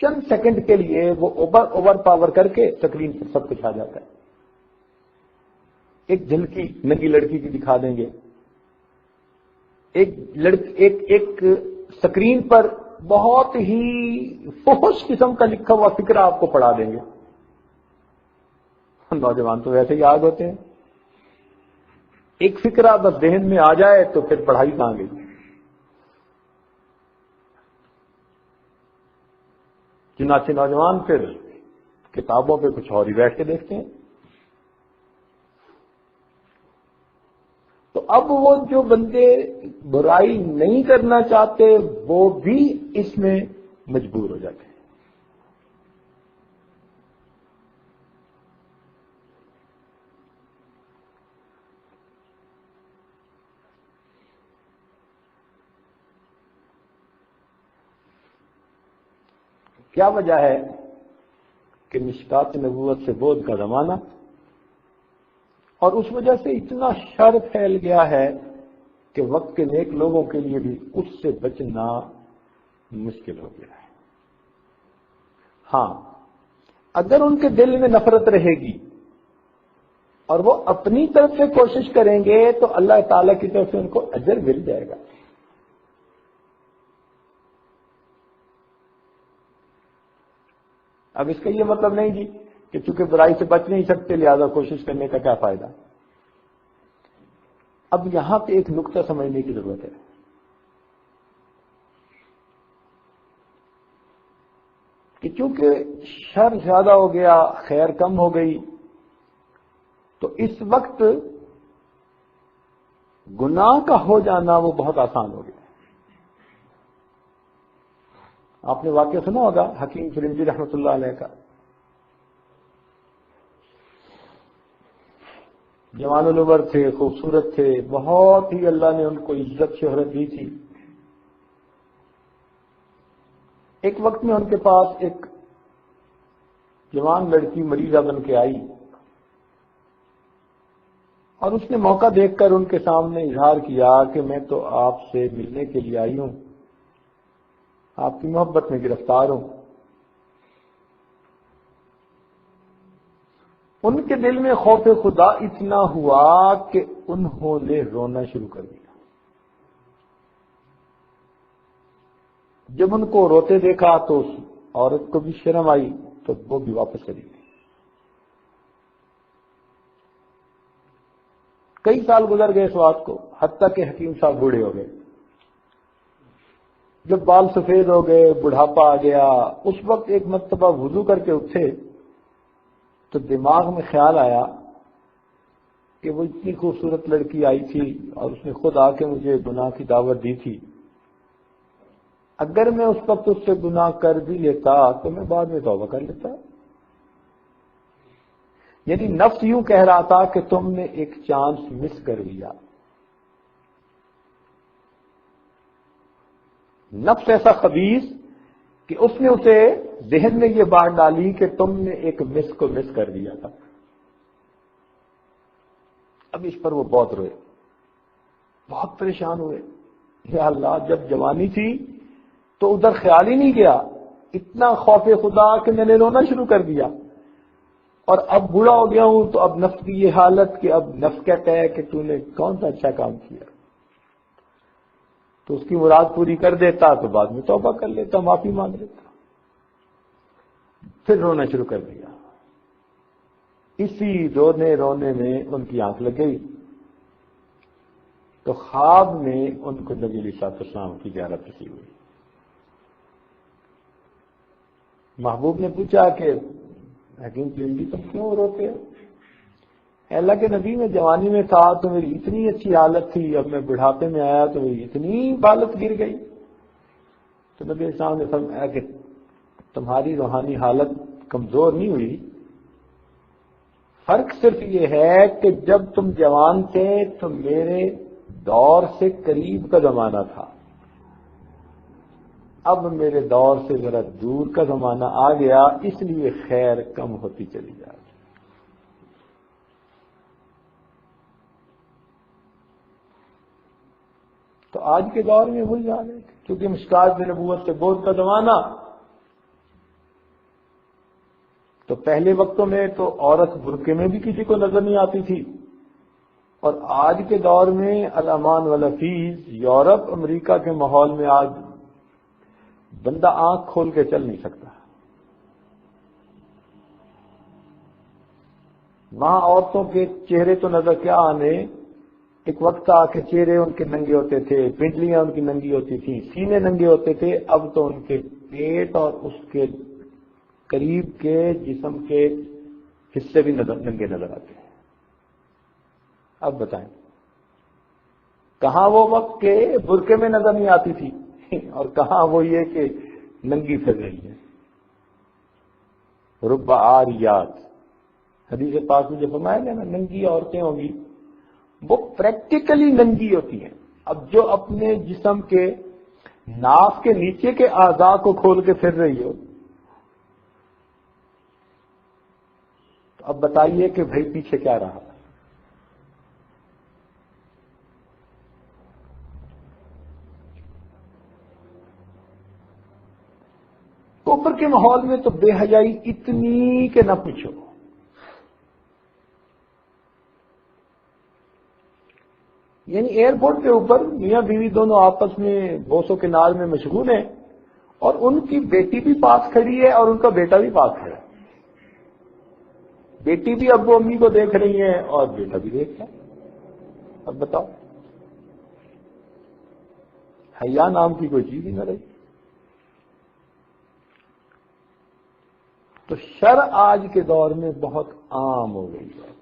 چند سیکنڈ کے لیے وہ اوور پاور کر کے اسکرین پر سب کچھ آ جاتا ہے. ایک جھلکی ننگی لڑکی کی دکھا دیں گے، ایک اسکرین پر بہت ہی فحش قسم کا لکھا ہوا فکرہ آپ کو پڑھا دیں گے. نوجوان تو ویسے ہی آگ ہوتے ہیں، ایک فکرہ بس ذہن میں آ جائے تو پھر پڑھائی کہاں گئی. چنانچہ نوجوان پھر کتابوں پہ کچھ اور ہی بیٹھ کے دیکھتے ہیں. تو اب وہ جو بندے برائی نہیں کرنا چاہتے وہ بھی اس میں مجبور ہو جاتے ہیں. کیا وجہ ہے کہ مشکات نبوت سے بعد کا زمانہ، اور اس وجہ سے اتنا شر پھیل گیا ہے کہ وقت کے نیک لوگوں کے لیے بھی اس سے بچنا مشکل ہو گیا ہے. ہاں، اگر ان کے دل میں نفرت رہے گی اور وہ اپنی طرف سے کوشش کریں گے تو اللہ تعالیٰ کی طرف سے ان کو اجر مل جائے گا. اب اس کا یہ مطلب نہیں جی کہ چونکہ برائی سے بچ نہیں سکتے لہذا کوشش کرنے کا کیا فائدہ. اب یہاں پہ ایک نقطہ سمجھنے کی ضرورت ہے. کہ چونکہ شر زیادہ ہو گیا خیر کم ہو گئی تو اس وقت گناہ کا ہو جانا وہ بہت آسان ہو گیا. آپ نے واقعہ سنا ہوگا حکیم فرنجی رحمۃ اللہ علیہ کا. جوان العمر تھے، خوبصورت تھے، بہت ہی اللہ نے ان کو عزت شہرت دی تھی. ایک وقت میں ان کے پاس ایک جوان لڑکی مریضہ بن کے آئی اور اس نے موقع دیکھ کر ان کے سامنے اظہار کیا کہ میں تو آپ سے ملنے کے لیے آئی ہوں، آپ کی محبت میں گرفتار ہوں. ان کے دل میں خوف خدا اتنا ہوا کہ انہوں نے رونا شروع کر دیا. جب ان کو روتے دیکھا تو اس عورت کو بھی شرم آئی تو وہ بھی واپس چلی گئی. کئی سال گزر گئے اس بات کو، حتیٰ کہ حکیم صاحب بوڑھے ہو گئے. جب بال سفید ہو گئے، بڑھاپا آ گیا، اس وقت ایک مرتبہ وضو کر کے اٹھے تو دماغ میں خیال آیا کہ وہ اتنی خوبصورت لڑکی آئی تھی اور اس نے خود آ کے مجھے گناہ کی دعوت دی تھی. اگر میں اس وقت اس سے گناہ کر بھی لیتا تو میں بعد میں توبہ کر لیتا. یعنی نفس یوں کہہ رہا تھا کہ تم نے ایک چانس مس کر لیا. نفس ایسا خبیث کہ اس نے اسے ذہن میں یہ بات ڈالی کہ تم نے ایک مس کو مس کر دیا تھا. اب اس پر وہ بہت روئے، بہت پریشان ہوئے. یا اللہ، جب جوانی تھی تو ادھر خیال ہی نہیں گیا، اتنا خوف خدا کہ میں نے رونا شروع کر دیا، اور اب بوڑھا ہو گیا ہوں تو اب نفس کی یہ حالت کہ اب نفس کہتا ہے کہ تو نے کون سا اچھا کام کیا. تو اس کی مراد پوری کر دیتا تو بعد میں توبہ کر لیتا، معافی مانگ لیتا. پھر رونا شروع کر دیا. اسی رونے رونے میں ان کی آنکھ لگ گئی تو خواب میں ان کو نبی علیہ السلام کی زیارت نصیب ہوئی. محبوب نے پوچھا کہ حکیم فرنجی تم کیوں روتے ہو؟ اللہ کے نبی، میں جوانی میں تھا تو میری اتنی اچھی حالت تھی، اب میں بڑھاپے میں آیا تو میری اتنی حالت گر گئی. تو نبی السلام نے فرمایا کہ تمہاری روحانی حالت کمزور نہیں ہوئی، فرق صرف یہ ہے کہ جب تم جوان تھے تو میرے دور سے قریب کا زمانہ تھا، اب میرے دور سے ذرا دور کا زمانہ آ گیا، اس لیے خیر کم ہوتی چلی جا رہی. تو آج کے دور میں وہی حال ہے، کیونکہ مشکات نبوت سے بعد کا زمانہ. تو پہلے وقتوں میں تو عورت برقعے میں بھی کسی کو نظر نہیں آتی تھی، اور آج کے دور میں الامان والحفیظ یورپ امریکہ کے ماحول میں آج بندہ آنکھ کھول کے چل نہیں سکتا. وہاں عورتوں کے چہرے تو نظر کیا آنے، ایک وقت تھا کہ چہرے ان کے ننگے ہوتے تھے، پنڈلیاں ان کی ننگی ہوتی تھی، سینے ننگے ہوتے تھے. اب تو ان کے پیٹ اور اس کے قریب کے جسم کے حصے بھی ننگے نظر آتے ہیں. اب بتائیں کہاں وہ وقت کے برقعے میں نظر نہیں آتی تھی اور کہاں وہ یہ کہ ننگی پھر رہی ہے. رب عاریات، حدیث پاک میں جو فرمایا گیا نا، ننگی عورتیں ہوں گی، وہ پریکٹیکلی ننگی ہوتی ہیں. اب جو اپنے جسم کے ناف کے نیچے کے اعضاء کو کھول کے پھر رہی ہو، تو اب بتائیے کہ بھائی پیچھے کیا رہا. کفر کے ماحول میں تو بے حیائی اتنی کہ نہ پوچھو. یعنی ایئرپورٹ کے اوپر میاں بیوی دونوں آپس میں بوسوں کے نال میں مشغول ہیں، اور ان کی بیٹی بھی پاس کھڑی ہے اور ان کا بیٹا بھی پاس کھڑا ہے۔ بیٹی بھی ابو امی کو دیکھ رہی ہے اور بیٹا بھی دیکھ رہا ہے۔ اب بتاؤ، حیا نام کی کوئی چیز ہی نہ رہی۔ تو شر آج کے دور میں بہت عام ہو گئی ہے۔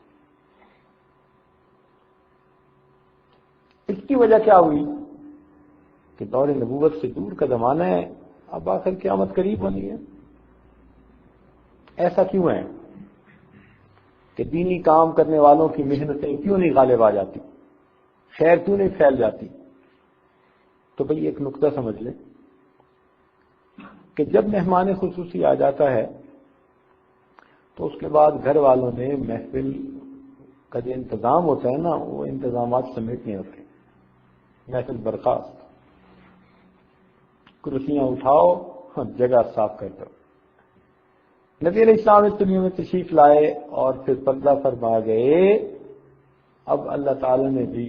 اس کی وجہ کیا ہوئی کہ دور نبوت سے دور کا زمانہ ہے، اب آخر قیامت قریب ہونی ہے۔ ایسا کیوں ہے کہ دینی کام کرنے والوں کی محنتیں کیوں نہیں غالب آ جاتی، خیر کیوں نہیں پھیل جاتی؟ تو بھئی ایک نقطہ سمجھ لیں کہ جب مہمان خصوصی آ جاتا ہے تو اس کے بعد گھر والوں نے محفل کا جو انتظام ہوتا ہے نا، وہ انتظامات سمیٹنے ہوتے ہیں۔ محفل برخاست، کرسیاں اٹھاؤ، جگہ صاف کر دو۔ نبی علیہ السلام اس دنیا میں تشریف لائے اور پھر پردہ فرما گئے۔ اب اللہ تعالی نے بھی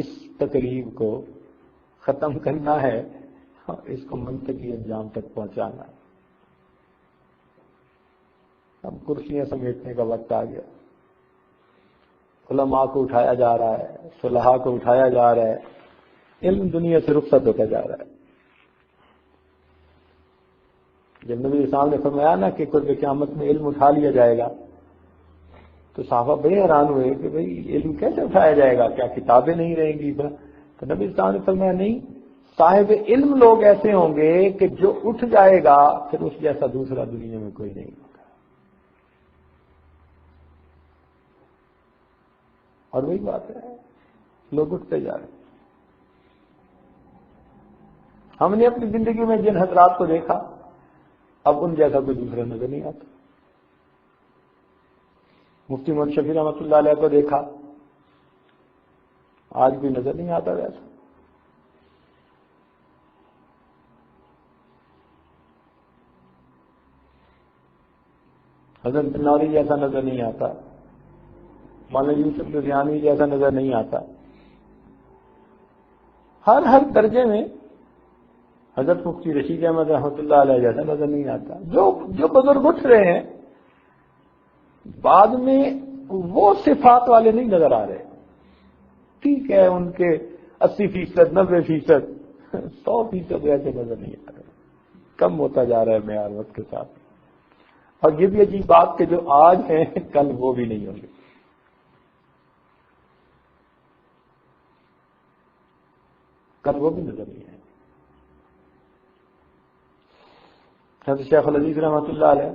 اس تقریب کو ختم کرنا ہے اور اس کو منطقی انجام تک پہنچانا ہے۔ اب کرسیاں سمیٹنے کا وقت آ گیا، علماء کو اٹھایا جا رہا ہے، صلحاء کو اٹھایا جا رہا ہے، علم دنیا سے رخصت ہوتا جا رہا ہے۔ جب نبی اسلام نے فرمایا نا کہ قرب قیامت میں علم اٹھا لیا جائے گا، تو صحابہ بڑے حیران ہوئے کہ بھئی علم کیسے اٹھایا جائے گا، کیا کتابیں نہیں رہیں گی؟ تو نبی اسلام نے فرمایا نہیں، صاحب علم لوگ ایسے ہوں گے کہ جو اٹھ جائے گا پھر اس جیسا دوسرا دنیا میں کوئی نہیں ہوگا۔ اور وہی بات ہے، لوگ اٹھتے جا رہے ہیں۔ ہم نے اپنی زندگی میں جن حضرات کو دیکھا، اب ان جیسا کوئی دوسرا نظر نہیں آتا۔ مفتی محمد شفیع رحمۃ اللہ علیہ کو دیکھا، آج بھی نظر نہیں آتا ویسا۔ حضرت بنوری جیسا نظر نہیں آتا، مولانا یوسف نذیانی جیسا نظر نہیں آتا۔ ہر درجے میں حضرت مفتی رشید احمد رحمۃ اللہ علیہ جیسا نظر نہیں آتا۔ جو بزرگ اٹھ رہے ہیں بعد میں وہ صفات والے نہیں نظر آ رہے۔ ٹھیک ہے، ان کے 80%، 90%، 100% ویسے نظر نہیں آ رہے، کم ہوتا جا رہا ہے معیار وقت کے ساتھ۔ اور یہ بھی عجیب بات کہ جو آج ہیں کل وہ بھی نہیں ہوں گے۔ کل وہ بھی نظر نہیں آئے۔ حضرت شیخ العزیز رحمۃ اللہ علیہ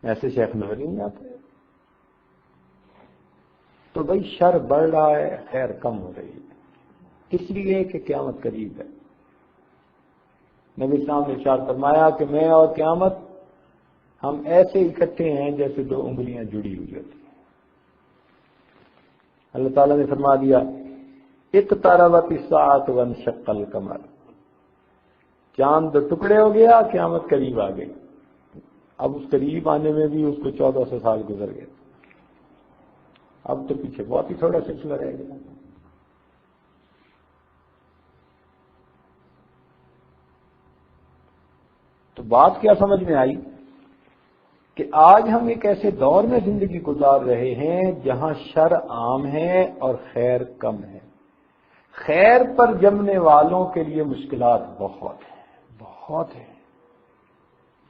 ایسے شیخ نظر نہیں آتے۔ تو بھائی شر بڑھ رہا ہے، خیر کم ہو رہی ہے، اس لیے کہ قیامت قریب ہے۔ نبی اسلام نے ارشاد فرمایا کہ میں اور قیامت ہم ایسے اکٹھے ہیں جیسے دو انگلیاں جڑی ہوئی ہوتی ہیں۔ اللہ تعالیٰ نے فرما دیا اقتربت الساعۃ وانشق القمر، چاند دو ٹکڑے ہو گیا، قیامت قریب آ گئی۔ اب اس قریب آنے میں بھی اس کو 1400 سال گزر گئے، اب تو پیچھے بہت ہی تھوڑا سلسلہ رہ گیا۔ تو بات کیا سمجھ میں آئی کہ آج ہم ایک ایسے دور میں زندگی گزار رہے ہیں جہاں شر عام ہے اور خیر کم ہے۔ خیر پر جمنے والوں کے لیے مشکلات بہت ہیں،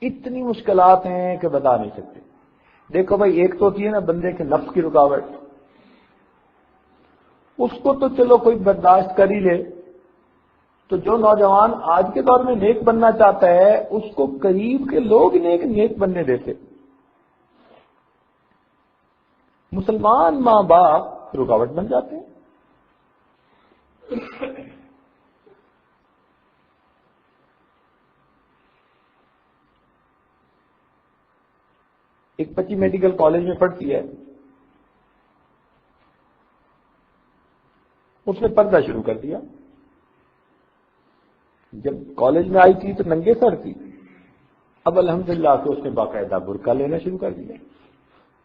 اتنی مشکلات ہیں کہ بتا نہیں سکتے۔ دیکھو بھائی، ایک تو ہوتی ہے نا بندے کے نفس کی رکاوٹ، اس کو تو چلو کوئی برداشت کر ہی لے۔ تو جو نوجوان آج کے دور میں نیک بننا چاہتا ہے اس کو قریب کے لوگ نیک بننے دیتے۔ مسلمان ماں باپ رکاوٹ بن جاتے ہیں۔ ایک بچی میڈیکل کالج میں پڑھتی ہے، اس نے پردہ شروع کر دیا۔ جب کالج میں آئی تھی تو ننگے سر تھی، اب الحمدللہ سے اس نے باقاعدہ برقع لینا شروع کر دیا۔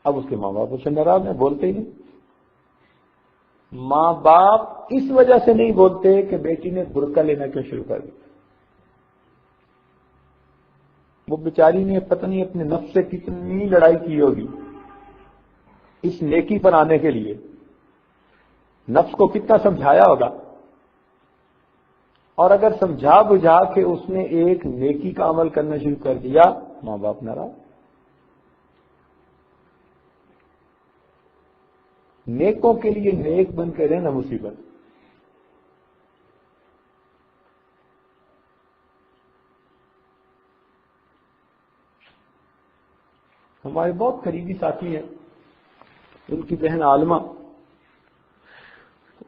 اب اس کے ماں باپ اس سے ناراض ہیں، بولتے ہی نہیں۔ ماں باپ اس وجہ سے نہیں بولتے کہ بیٹی نے برقع لینا کیوں شروع کر دیا. وہ بیچاری نے پتہ نہیں اپنے نفس سے کتنی لڑائی کی ہوگی اس نیکی پر آنے کے لیے، نفس کو کتنا سمجھایا ہوگا، اور اگر سمجھا بجھا کے اس نے ایک نیکی کا عمل کرنا شروع کر دیا، ماں باپ ناراض. نیکوں کے لیے نیک بن کے رہنا مصیبت. ہمارے بہت قریبی ساتھی ہیں، ان کی بہن عالمہ،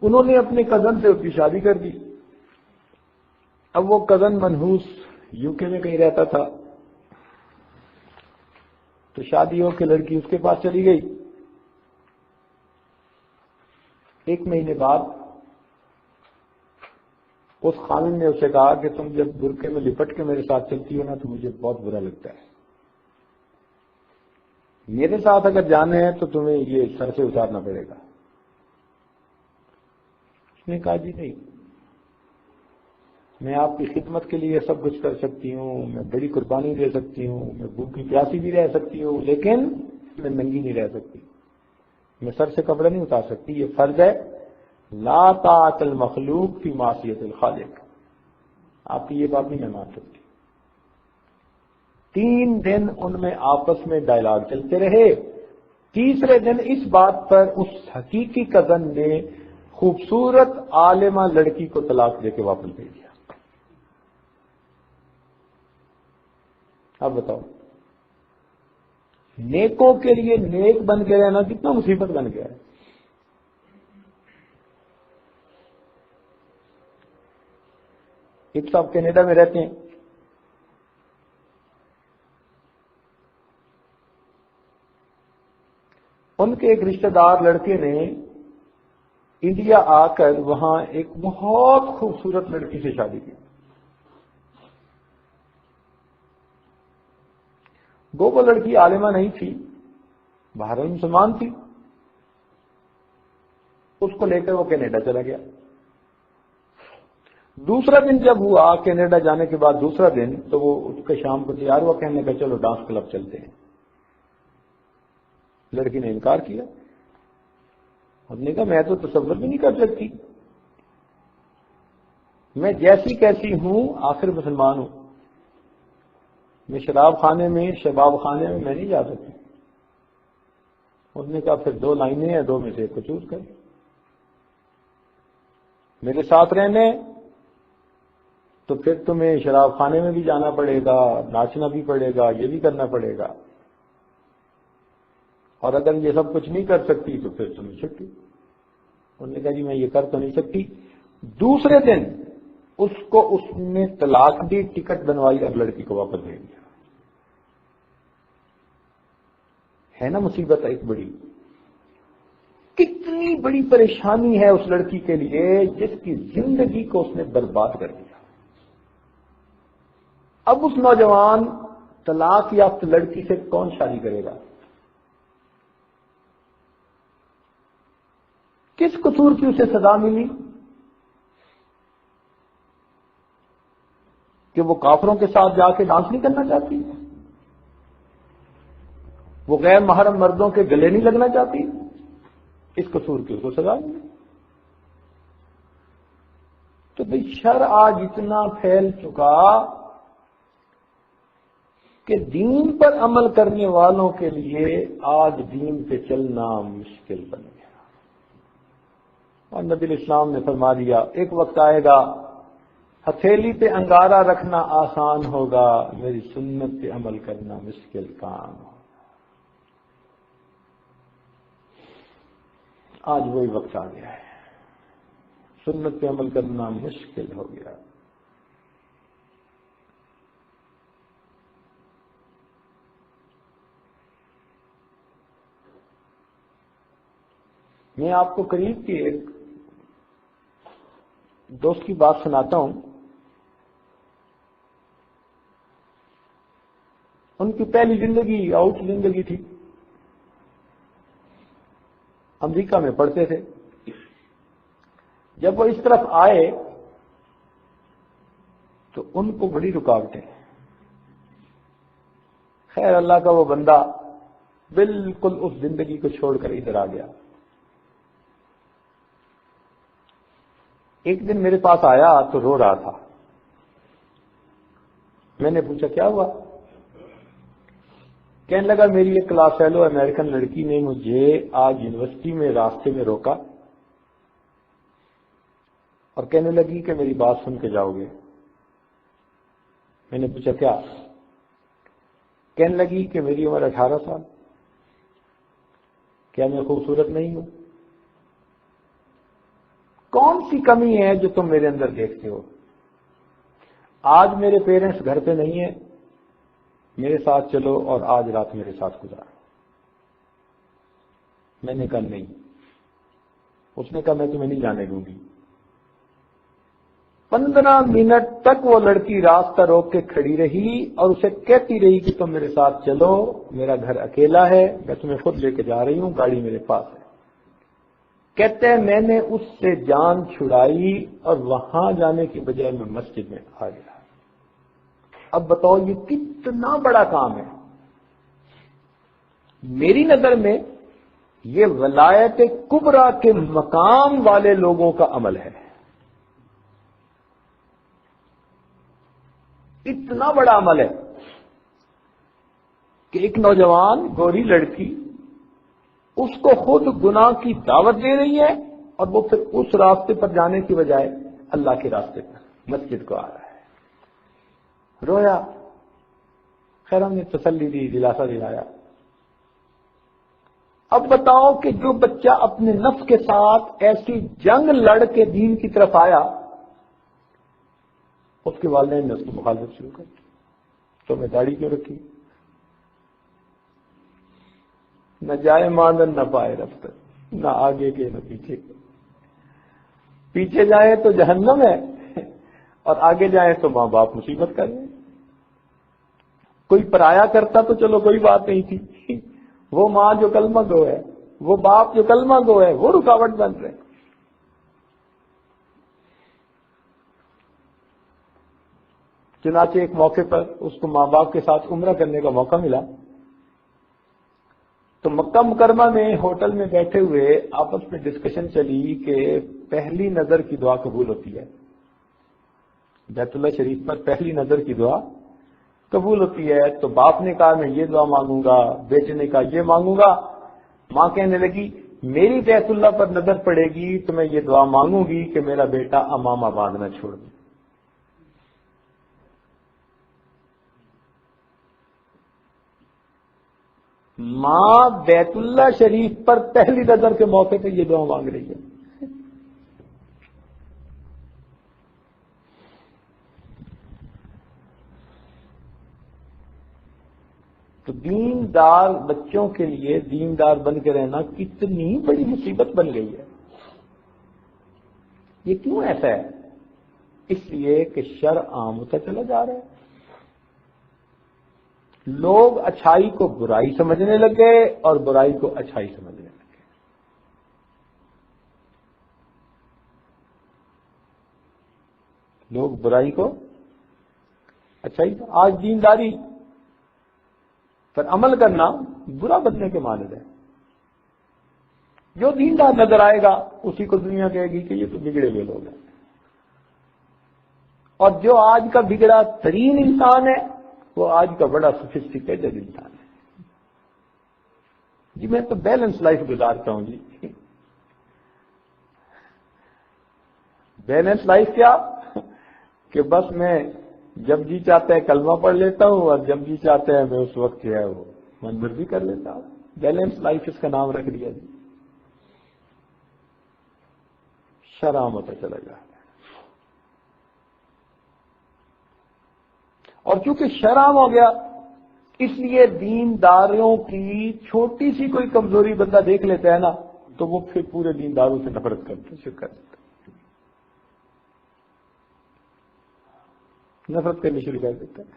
انہوں نے اپنے کزن سے اس کی شادی کر دی. اب وہ کزن منحوس یو کے میں کہیں رہتا تھا، تو شادی ہو کے لڑکی اس کے پاس چلی گئی. 1 مہینے بعد اس خانم نے اسے کہا کہ تم جب برقعے میں لپٹ کے میرے ساتھ چلتی ہو نا تو مجھے بہت برا لگتا ہے، میرے ساتھ اگر جانا ہے تو تمہیں یہ سر سے اتارنا پڑے گا. اس نے کہا جی نہیں، میں آپ کی خدمت کے لیے سب کچھ کر سکتی ہوں، میں بڑی قربانی دے سکتی ہوں، میں بھوکی پیاسی بھی رہ سکتی ہوں، لیکن میں ننگی نہیں رہ سکتی، میں سر سے کپڑا نہیں اتار سکتی، یہ فرض ہے. لا طاعت المخلوق فی معصیت الخالق، آپ کی یہ بات نہیں میں مان سکتی. 3 دن ان میں آپس میں ڈائلاگ چلتے رہے. تیسرے دن اس بات پر اس حقیقی کزن نے خوبصورت عالمہ لڑکی کو طلاق دے کے واپس بھیج دیا. اب بتاؤ، نیکوں کے لیے نیک بن کے رہنا کتنا مصیبت بن گیا ہے. ایک صاحب کینیڈا میں رہتے ہیں، ان کے ایک رشتہ دار لڑکے نے انڈیا آ کر وہاں ایک بہت خوبصورت لڑکی سے شادی کی. وہ لڑکی عالمہ نہیں تھی، باہر مسلمان تھی. اس کو لے کر وہ کینیڈا چلا گیا. دوسرا دن جب ہوا کینیڈا جانے کے بعد دوسرا دن، تو وہ اس کے شام کو تیار ہوا، کہنے لگا چلو ڈانس کلب چلتے ہیں. لڑکی نے انکار کیا. ہم نے کہا میں تو تصور بھی نہیں کر سکتی، میں جیسی کیسی ہوں آخر مسلمان ہوں، میں شراب خانے میں شباب خانے میں نہیں جا سکتی. اس نے کہا پھر 2 لائنیں ہیں، 2 میں سے ایک کو چوز کر، میرے ساتھ رہنے تو پھر تمہیں شراب خانے میں بھی جانا پڑے گا، ناچنا بھی پڑے گا، یہ بھی کرنا پڑے گا، اور اگر یہ سب کچھ نہیں کر سکتی تو پھر تمہیں چھٹی. انہوں نے کہا جی میں یہ کر تو نہیں سکتی. دوسرے دن اس نے طلاق دی، ٹکٹ بنوائی، اب لڑکی کو واپس بھیج دیا. ہے نا مصیبت ایک بڑی. کتنی بڑی پریشانی ہے اس لڑکی کے لیے جس کی زندگی کو اس نے برباد کر دیا. اب اس نوجوان طلاق یافتہ لڑکی سے کون شادی کرے گا؟ کس قصور کی اسے سزا ملی کہ وہ کافروں کے ساتھ جا کے ڈانس نہیں کرنا چاہتی، وہ غیر محرم مردوں کے گلے نہیں لگنا چاہتی، اس قصور کی اس کو سزا ملی. تو بھئی شر آج اتنا پھیل چکا کہ دین پر عمل کرنے والوں کے لیے آج دین پہ چلنا مشکل بن گیا. اور نبی اسلام نے فرما دیا ایک وقت آئے گا ہتھیلی پہ انگارہ رکھنا آسان ہوگا، میری سنت پہ عمل کرنا مشکل کام ہوگا. آج وہی وقت آ گیا ہے، سنت پہ عمل کرنا مشکل ہو گیا. میں آپ کو قریب کی ایک دوست کی بات سناتا ہوں. ان کی پہلی زندگی آؤٹ زندگی تھی، امریکہ میں پڑھتے تھے. جب وہ اس طرف آئے تو ان کو بڑی رکاوٹیں. خیر اللہ کا وہ بندہ بالکل اس زندگی کو چھوڑ کر ادھر آ گیا. ایک دن میرے پاس آیا تو رو رہا تھا. میں نے پوچھا کیا ہوا؟ کہنے لگا میری ایک کلاس فیلو امریکن لڑکی نے مجھے آج یونیورسٹی میں راستے میں روکا اور کہنے لگی کہ میری بات سن کے جاؤ گے. میں نے پوچھا کیا؟ کہنے لگی کہ میری عمر 18 سال. کیا میں خوبصورت نہیں ہوں؟ کون سی کمی ہے جو تم میرے اندر دیکھتے ہو؟ آج میرے پیرنٹس گھر پہ نہیں ہیں، میرے ساتھ چلو اور آج رات میرے ساتھ گزارو. میں نے کہا نہیں. اس نے کہا میں تمہیں نہیں جانے دوں گی. 15 منٹ تک وہ لڑکی راستہ روک کے کھڑی رہی اور اسے کہتی رہی کہ تم میرے ساتھ چلو، میرا گھر اکیلا ہے، میں تمہیں خود لے کے جا رہی ہوں، گاڑی میرے پاس ہے. کہتے ہیں میں نے اس سے جان چھڑائی اور وہاں جانے کی بجائے میں مسجد میں آ گیا. اب بتاؤ یہ کتنا بڑا کام ہے. میری نظر میں یہ ولایت کبریٰ کے مقام والے لوگوں کا عمل ہے. اتنا بڑا عمل ہے کہ ایک نوجوان گوری لڑکی اس کو خود گناہ کی دعوت دے رہی ہے اور وہ پھر اس راستے پر جانے کی بجائے اللہ کے راستے پر مسجد کو آ رہا ہے. رویا. خیر ہم نے تسلی دی، دلاسا دلایا. اب بتاؤ کہ جو بچہ اپنے نفس کے ساتھ ایسی جنگ لڑ کے دین کی طرف آیا، اس کے والدین نے اس کی مخالفت شروع کر دی. تو میں داڑھی کیوں رکھی؟ نہ جائے ماندن نہ پائے رفتر، نہ آگے کے نہ پیچھے کے. پیچھے جائیں تو جہنم ہے اور آگے جائیں تو ماں باپ مصیبت کر رہے ہیں. کوئی پرایا کرتا تو چلو کوئی بات نہیں تھی، وہ ماں جو کلمہ گو ہے، وہ باپ جو کلمہ گو ہے، وہ رکاوٹ بن رہے ہیں. چنانچہ ایک موقع پر اس کو ماں باپ کے ساتھ عمرہ کرنے کا موقع ملا تو مکہ مکرمہ میں ہوٹل میں بیٹھے ہوئے آپس میں ڈسکشن چلی کہ پہلی نظر کی دعا قبول ہوتی ہے. بیت اللہ شریف پر پہلی نظر کی دعا قبول ہوتی ہے. تو باپ نے کہا میں یہ دعا مانگوں گا، بیٹے نے کہا یہ مانگوں گا. ماں کہنے لگی میری بیت اللہ پر نظر پڑے گی تو میں یہ دعا مانگوں گی کہ میرا بیٹا امام آباد نہ چھوڑ دے. ماں بیت اللہ شریف پر پہلی نظر کے موقع پہ یہ دعا مانگ رہی ہے. تو دیندار بچوں کے لیے دیندار بن کے رہنا کتنی بڑی مصیبت بن گئی ہے. یہ کیوں ایسا ہے؟ اس لیے کہ شرع عام ہوتا چلا جا رہا ہے. لوگ اچھائی کو برائی سمجھنے لگے اور برائی کو اچھائی سمجھنے لگے. لوگ برائی کو اچھائی. آج دینداری پر عمل کرنا برا بننے کے مانند ہے. جو دیندار نظر آئے گا اسی کو دنیا کہے گی کہ یہ تو بگڑے ہوئے لوگ ہیں. اور جو آج کا بگڑا ترین انسان ہے وہ آج کا بڑا سوفسٹیکیٹڈ انسان ہے. جی میں تو بیلنس لائف گزارتا ہوں. جی بیلنس لائف کیا کہ بس میں جب جی چاہتا ہے کلمہ پڑھ لیتا ہوں اور جب جی چاہتا ہے میں اس وقت جو ہے وہ منظر بھی کر لیتا ہوں. بیلنس لائف اس کا نام رکھ دیا. جی شرع ہوتا چلا جا رہا ہے. اور چونکہ شرع ہو گیا اس لیے دینداروں کی چھوٹی سی کوئی کمزوری بندہ دیکھ لیتا ہے نا تو وہ پھر پورے دینداروں سے نفرت کرتے شروع کر دیتا ہے. نفرت کرنی شروع کر دیتا ہے.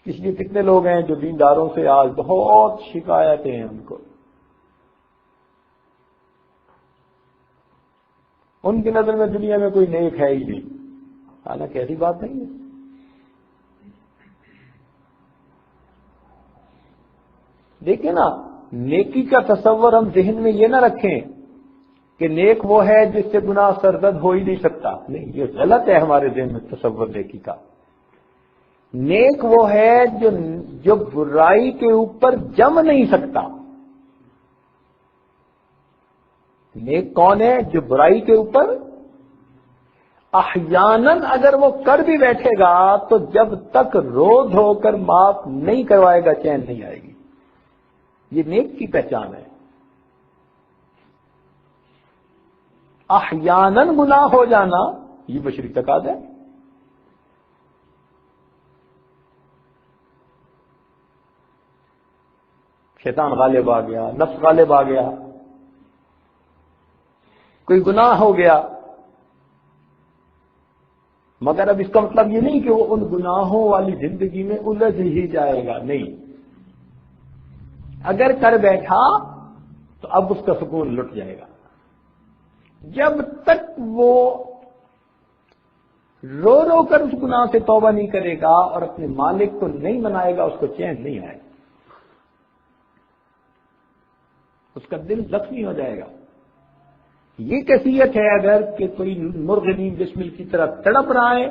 اس لیے کتنے لوگ ہیں جو دینداروں سے آج بہت شکایتیں ہیں ان کو. ان کی نظر میں دنیا میں کوئی نیک ہے ہی نہیں، حالانکہ ایسی بات نہیں ہے۔ دیکھیں نا، نیکی کا تصور ہم ذہن میں یہ نہ رکھیں کہ نیک وہ ہے جس سے گناہ سرزد ہو ہی نہیں سکتا، نہیں، یہ غلط ہے ہمارے ذہن میں تصور نیکی کا۔ نیک وہ ہے جو برائی کے اوپر جم نہیں سکتا۔ نیک کون ہے؟ جو برائی کے اوپر احیاناً اگر وہ کر بھی بیٹھے گا تو جب تک رو دھو کر معاف نہیں کروائے گا چین نہیں آئے گی۔ یہ نیک کی پہچان ہے۔ احیاناً گناہ ہو جانا یہ بشری تقاضا ہے۔ شیطان غالب آ گیا، نفس غالب آ گیا، کوئی گناہ ہو گیا، مگر اب اس کا مطلب یہ نہیں کہ وہ ان گناہوں والی زندگی میں الجھ ہی جائے گا، نہیں، اگر کر بیٹھا تو اب اس کا سکون لٹ جائے گا۔ جب تک وہ رو رو کر اس گناہ سے توبہ نہیں کرے گا اور اپنے مالک کو نہیں منائے گا، اس کو چین نہیں آئے گا، اس کا دل زخمی ہو جائے گا۔ یہ کیفیت ہے اگر کہ کوئی مرغ نیم بسمل کی طرح تڑپ رہا ہے،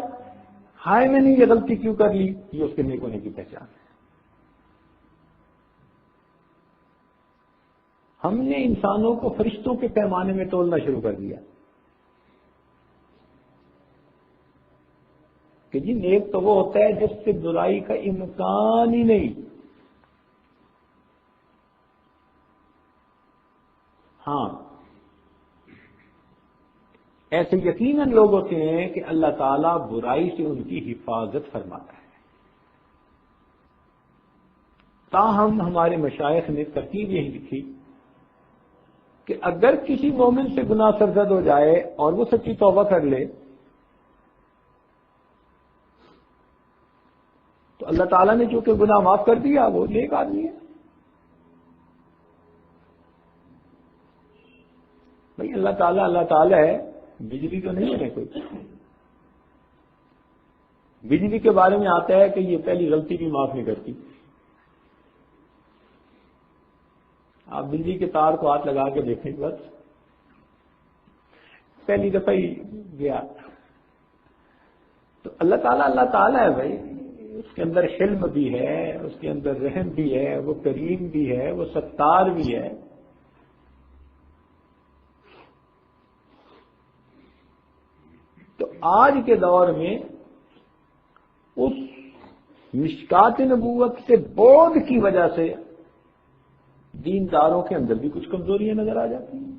ہائے میں نے یہ غلطی کیوں کر لی، یہ اس کے نیک ہونے کی پہچان ہے۔ ہم نے انسانوں کو فرشتوں کے پیمانے میں تولنا شروع کر دیا کہ جی نیک تو وہ ہوتا ہے جس سے برائی کا امکان ہی نہیں۔ ہاں، ایسے یقیناً لوگ ہوتے ہیں کہ اللہ تعالیٰ برائی سے ان کی حفاظت فرماتا ہے۔ تاہم ہمارے مشائخ نے ترتیب یہی لکھی کہ اگر کسی مومن سے گناہ سرزد ہو جائے اور وہ سچی توبہ کر لے تو اللہ تعالیٰ نے جو کہ گناہ معاف کر دیا، وہ نیک آدمی ہے۔ بھائی اللہ تعالیٰ ہے، بجلی تو نہیں ہے کوئی۔ بجلی کے بارے میں آتا ہے کہ یہ پہلی غلطی بھی معاف نہیں کرتی۔ آپ بجلی کے تار کو ہاتھ لگا کے دیکھیں، بس پہلی دفعہ ہی گیا تو اللہ تعالیٰ ہے بھائی، اس کے اندر حلم بھی ہے، اس کے اندر رحم بھی ہے، وہ کریم بھی ہے، وہ ستار بھی ہے۔ تو آج کے دور میں اس مشکات نبوت سے بود کی وجہ سے دینداروں کے اندر بھی کچھ کمزوریاں نظر آ جاتی ہیں۔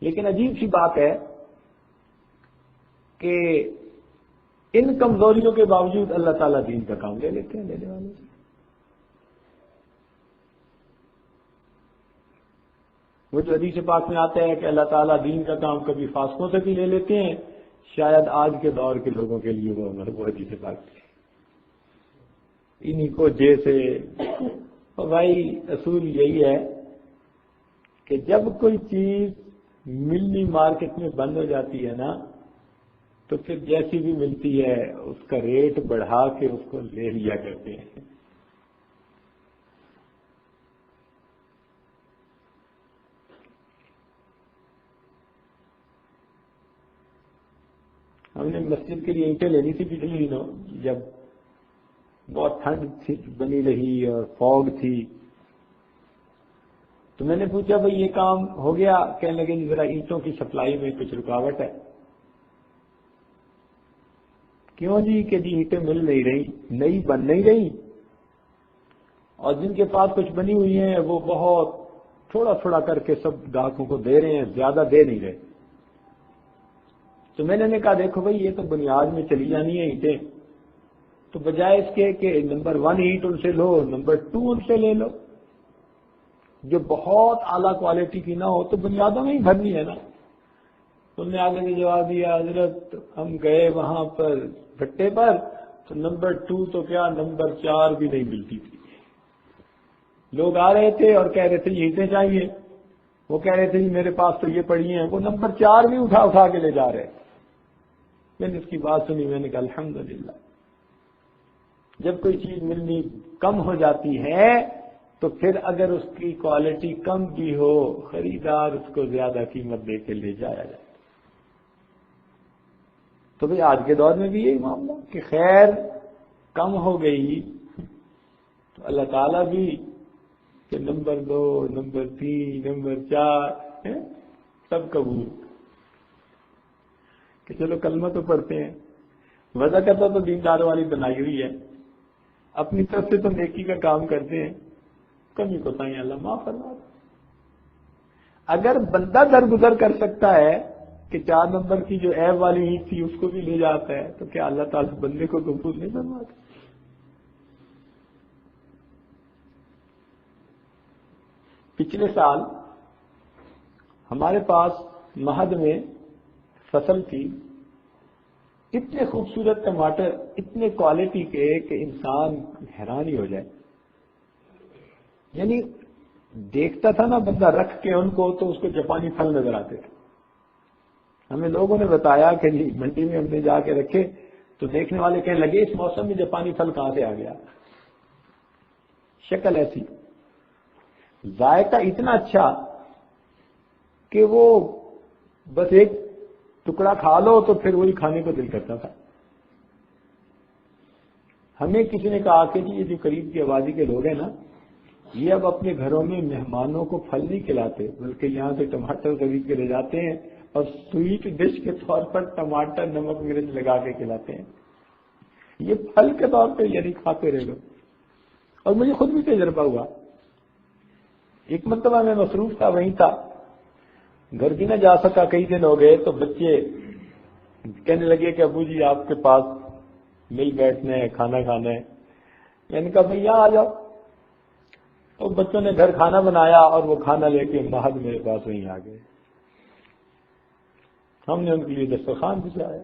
لیکن عجیب سی بات ہے کہ ان کمزوریوں کے باوجود اللہ تعالیٰ دین کا کام لے لیتے ہیں لینے والوں سے۔ وہ جو حدیث پاک میں آتا ہے کہ اللہ تعالیٰ دین کا کام کبھی فاسقوں سے بھی لے لیتے ہیں، شاید آج کے دور کے لوگوں کے لیے وہ حدیث پاک ہے، انہی کو جیسے بھائی اصول یہی ہے کہ جب کوئی چیز ملنی مارکیٹ میں بند ہو جاتی ہے نا تو پھر جیسی بھی ملتی ہے اس کا ریٹ بڑھا کے اس کو لے لیا کرتے ہیں۔ ہم نے مسجد کے لیے اینٹیں لینی تھی پچھلے دنوں، جب بہت ٹھنڈ تھی بنی رہی اور فوگ تھی، تو میں نے پوچھا بھائی یہ کام ہو گیا؟ کہنے لگے ذرا اینٹوں کی سپلائی میں کچھ رکاوٹ ہے۔ کیوں جی؟ کہ جی اینٹیں مل نہیں رہی، نئی بن نہیں رہی، اور جن کے پاس کچھ بنی ہوئی ہیں وہ بہت تھوڑا تھوڑا کر کے سب گاہکوں کو دے رہے ہیں، زیادہ دے نہیں رہے۔ تو میں نے کہا دیکھو بھائی یہ تو بنیاد میں چلی جانی ہے اینٹیں، تو بجائے اس کے کہ نمبر 1 اینٹ ان سے لو، نمبر 2 ان سے لے لو، جو بہت اعلیٰ کوالٹی کی نہ ہو تو بنیادوں میں ہی بھرنی ہے نا۔ انہوں نے آگے کے جواب دیا حضرت ہم گئے وہاں پر بھٹے پر تو نمبر 2 تو کیا نمبر 4 بھی نہیں ملتی تھی۔ لوگ آ رہے تھے اور کہہ رہے تھے یہ اینٹیں چاہیے، وہ کہہ رہے تھے جی میرے پاس تو یہ پڑی ہیں، وہ نمبر 4 بھی اٹھا اٹھا کے لے جا رہے. میں نے اس کی بات سنی، میں نے کہا الحمدللہ. جب کوئی چیز ملنی کم ہو جاتی ہے تو پھر اگر اس کی کوالٹی کم بھی ہو، خریدار اس کو زیادہ قیمت دے کے لے جایا جائے. تو بھئی آج کے دور میں بھی یہی معاملہ کہ خیر کم ہو گئی تو اللہ تعالیٰ بھی کہ نمبر 2، نمبر 3، نمبر 4 سب قبول، کہ چلو کلمہ تو پڑھتے ہیں. وضع کرتا تو دیندار والی بنائی ہوئی ہے، اپنی طرف سے تو نیکی کا کام کرتے ہیں، کمی کوتاہی اللہ معاف فرما. اگر بندہ درگزر کر سکتا ہے کہ 4 نمبر کی جو عیب والی عید تھی اس کو بھی لے جاتا ہے، تو کیا اللہ تعالیٰ بندے کو قبول نہیں فرماتا؟ پچھلے سال ہمارے پاس مہد میں فصل تھی، اتنے خوبصورت ٹماٹر، اتنے کوالٹی کے کہ انسان حیران ہی ہو جائے. یعنی دیکھتا تھا نا بندہ رکھ کے ان کو تو اس کو جاپانی پھل نظر آتے تھے. ہمیں لوگوں نے بتایا کہ جی منڈی میں ہم نے جا کے رکھے تو دیکھنے والے کہنے لگے اس موسم میں جاپانی پھل کہاں سے آ گیا. شکل ایسی، ذائقہ اتنا اچھا کہ وہ بس ایک ٹکڑا کھا لو تو پھر وہی کھانے کو دل کرتا تھا. ہمیں کسی نے کہا کہ جی یہ جو قریب کی آبادی کے لوگ ہیں نا، یہ اب اپنے گھروں میں مہمانوں کو پھل نہیں کھلاتے بلکہ یہاں سے ٹماٹر خرید کے لے جاتے ہیں اور سویٹ ڈش کے طور پر ٹماٹر نمک مرچ لگا کے کھلاتے ہیں. یہ پھل کے طور پہ یعنی کھاتے رہ لو. اور مجھے خود بھی تجربہ ہوا. ایک مرتبہ میں مصروف تھا، وہیں تھا، گھر بھی نہ جا سکا، کئی دن ہو گئے، تو بچے کہنے لگے کہ ابو جی آپ کے پاس مل بیٹھنا ہے، کھانا کھانا ہے. میں نے کہا بھئی یہاں آ جاؤ. تو بچوں نے گھر کھانا بنایا اور وہ کھانا لے کے مہد میرے پاس وہیں آ گئے. ہم نے ان کے لیے دسترخوان بچھایا.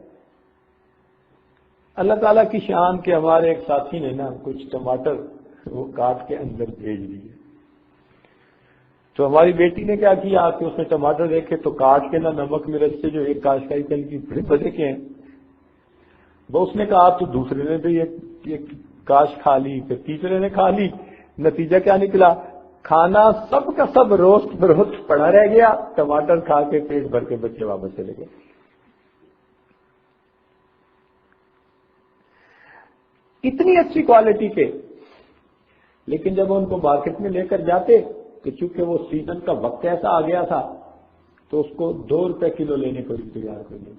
اللہ تعالیٰ کی شان کے ہمارے ایک ساتھی نے نا کچھ ٹماٹر وہ کاٹ کے اندر بھیج دیے. تو ہماری بیٹی نے کیا کیا کہ اس نے ٹماٹر دیکھے تو کاٹ کے نا نمک مرچ سے جو ایک کاشکائی چل کی بڑے مزے کے ہیں وہ اس نے کہا تو دوسرے نے بھی ایک کاش کھا لی، پھر تیسرے نے کھا لی. نتیجہ کیا نکلا؟ کھانا سب کا سب روسٹ بروسٹ پڑا رہ گیا. ٹماٹر کھا کے پیٹ بھر کے بچے واپس چلے گئے. اتنی اچھی کوالٹی کے، لیکن جب ان کو مارکیٹ میں لے کر جاتے کہ چونکہ وہ سیزن کا وقت ایسا آ گیا تھا تو اس کو 2 روپے کلو لینے کو بھی تیار کر دیں.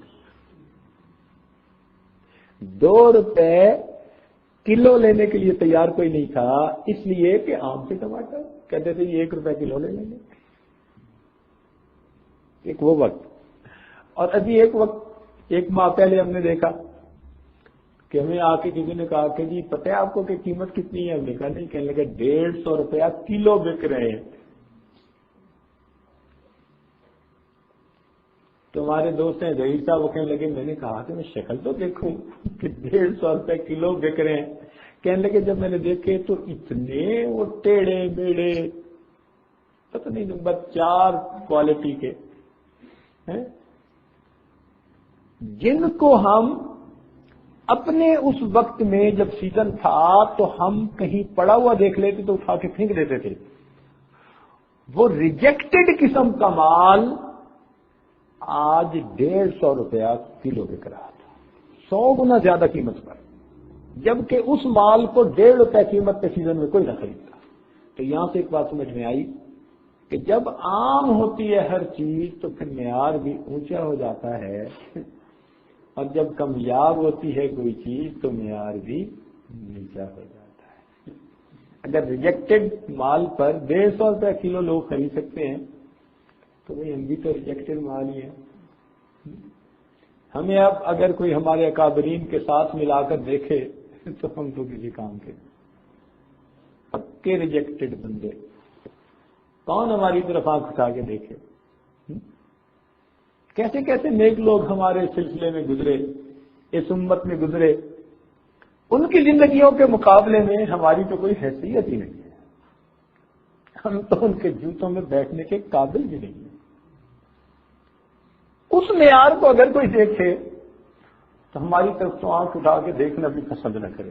2 روپے کلو لینے کے لیے تیار کوئی نہیں تھا، اس لیے کہ عام سے ٹماٹر کہتے تھے یہ 1 روپے کلو لے لیں گے. ایک وہ وقت. اور ابھی ایک ماہ پہلے ہم نے دیکھا کہ ہمیں آ کے کسی نے کہا کہ جی پتہ ہے آپ کو کہ قیمت کتنی ہے؟ ہم نے کہا نہیں. کہنے لگا 150 روپیہ کلو بک رہے ہیں. تو ہمارے دوست ہیں ظہیر صاحب، وہ کہنے لگے میں نے کہا کہ میں شکل تو دیکھوں کہ 150 روپے کلو بک رہے ہیں. کہنے لگے جب میں نے دیکھے تو اتنے وہ ٹیڑھے میڑھے پتہ نہیں نمبر 4 کوالٹی کے ہیں جن کو ہم اپنے اس وقت میں جب سیزن تھا تو ہم کہیں پڑا ہوا دیکھ لیتے تو اٹھا کے پھینک دیتے تھے. وہ ریجیکٹڈ قسم کا مال آج 150 روپیہ کلو بک رہا تھا، 100 گنا زیادہ قیمت پر، جبکہ اس مال کو 1.5 روپے قیمت پہ سیزن میں کوئی نہ خریدتا. تو یہاں سے ایک بات سمجھ میں آئی کہ جب عام ہوتی ہے ہر چیز تو پھر معیار بھی اونچا ہو جاتا ہے، اور جب کمیاب ہوتی ہے کوئی چیز تو معیار بھی نیچا ہو جاتا ہے. اگر ریجیکٹڈ مال پر 150 روپے کلو لوگ خرید سکتے ہیں تو بھئی ہم بھی تو ریجیکٹڈ مال ہی ہیں. ہمیں اب اگر کوئی ہمارے اکابرین کے ساتھ ملا کر دیکھے تو ہم تو کسی کام کے پکے ریجیکٹڈ بندے. کون ہماری طرف آنکھ اٹھا کے دیکھے؟ کیسے کیسے نیک لوگ ہمارے سلسلے میں گزرے، اس امت میں گزرے، ان کی زندگیوں کے مقابلے میں ہماری تو کوئی حیثیت ہی نہیں ہے. ہم تو ان کے جوتوں میں بیٹھنے کے قابل بھی نہیں ہیں۔ اس معیار کو اگر کوئی دیکھے تو ہماری طرف تو آنکھ اٹھا کے دیکھنا بھی پسند نہ کرے۔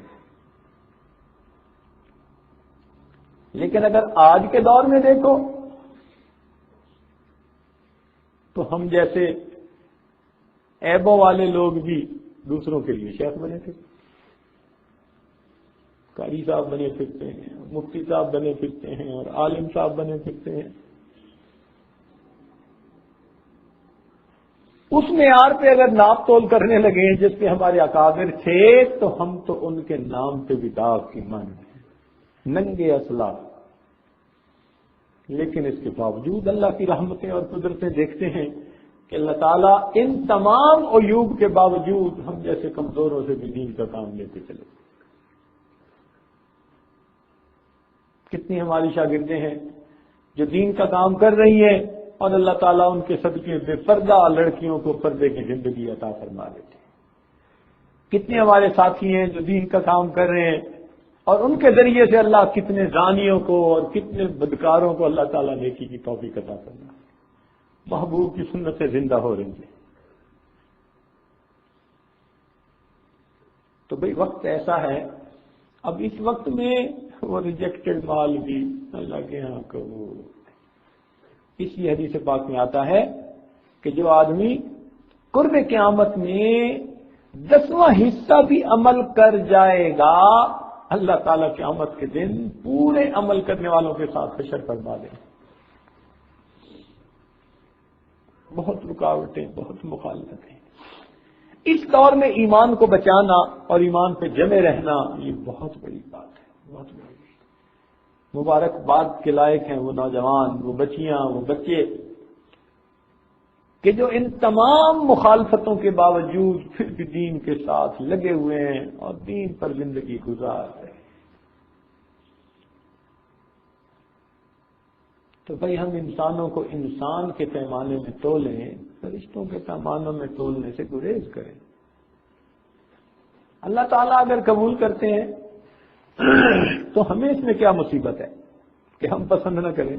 لیکن اگر آج کے دور میں دیکھو تو ہم جیسے عیبوں والے لوگ بھی دوسروں کے لیے شیخ بنے تھے، قاری صاحب بنے پھرتے ہیں، مفتی صاحب بنے پھرتے ہیں اور عالم صاحب بنے پھرتے ہیں۔ اس معیار پہ اگر ناپ تول کرنے لگے جس پہ ہمارے اکابر تھے تو ہم تو ان کے نام پہ بھی داغ کی مان ہیں، ننگے اسلاف۔ لیکن اس کے باوجود اللہ کی رحمتیں اور قدرتیں دیکھتے ہیں کہ اللہ تعالیٰ ان تمام عیوب کے باوجود ہم جیسے کمزوروں سے بھی دین کا کام لیتے چلے۔ کتنی ہماری شاگردیں ہیں جو دین کا کام کر رہی ہیں اور اللہ تعالیٰ ان کے صدقے بے پردہ لڑکیوں کو پردے کی زندگی عطا فرما دیتے ہیں۔ کتنے ہمارے ساتھی ہیں جو دین کا کام کر رہے ہیں اور ان کے ذریعے سے اللہ کتنے زانیوں کو اور کتنے بدکاروں کو اللہ تعالیٰ نیکی کی توفیق عطا فرما، محبوب کی سنت سے زندہ ہو رہی ہے۔ تو بھئی وقت ایسا ہے، اب اس وقت میں وہ ریجیکٹڈ مال بھی اللہ کے ہاں قبول۔ اس لیے حدیث پاک میں آتا ہے کہ جو آدمی قرب قیامت میں 10واں حصہ بھی عمل کر جائے گا، اللہ تعالیٰ قیامت کے دن پورے عمل کرنے والوں کے ساتھ حشر فرما دے۔ بہت رکاوٹیں، بہت مخالفتیں۔ اس دور میں ایمان کو بچانا اور ایمان پہ جمے رہنا یہ بہت بڑی بات ہے، بہت بڑی۔ مبارکباد کے لائق ہیں وہ نوجوان، وہ بچیاں، وہ بچے کہ جو ان تمام مخالفتوں کے باوجود پھر بھی دین کے ساتھ لگے ہوئے ہیں اور دین پر زندگی گزار رہے ہیں۔ تو بھائی ہم انسانوں کو انسان کے پیمانے میں تولیں، فرشتوں کے پیمانوں میں تولنے سے گریز کریں۔ اللہ تعالیٰ اگر قبول کرتے ہیں تو ہمیں اس میں کیا مصیبت ہے کہ ہم پسند نہ کریں؟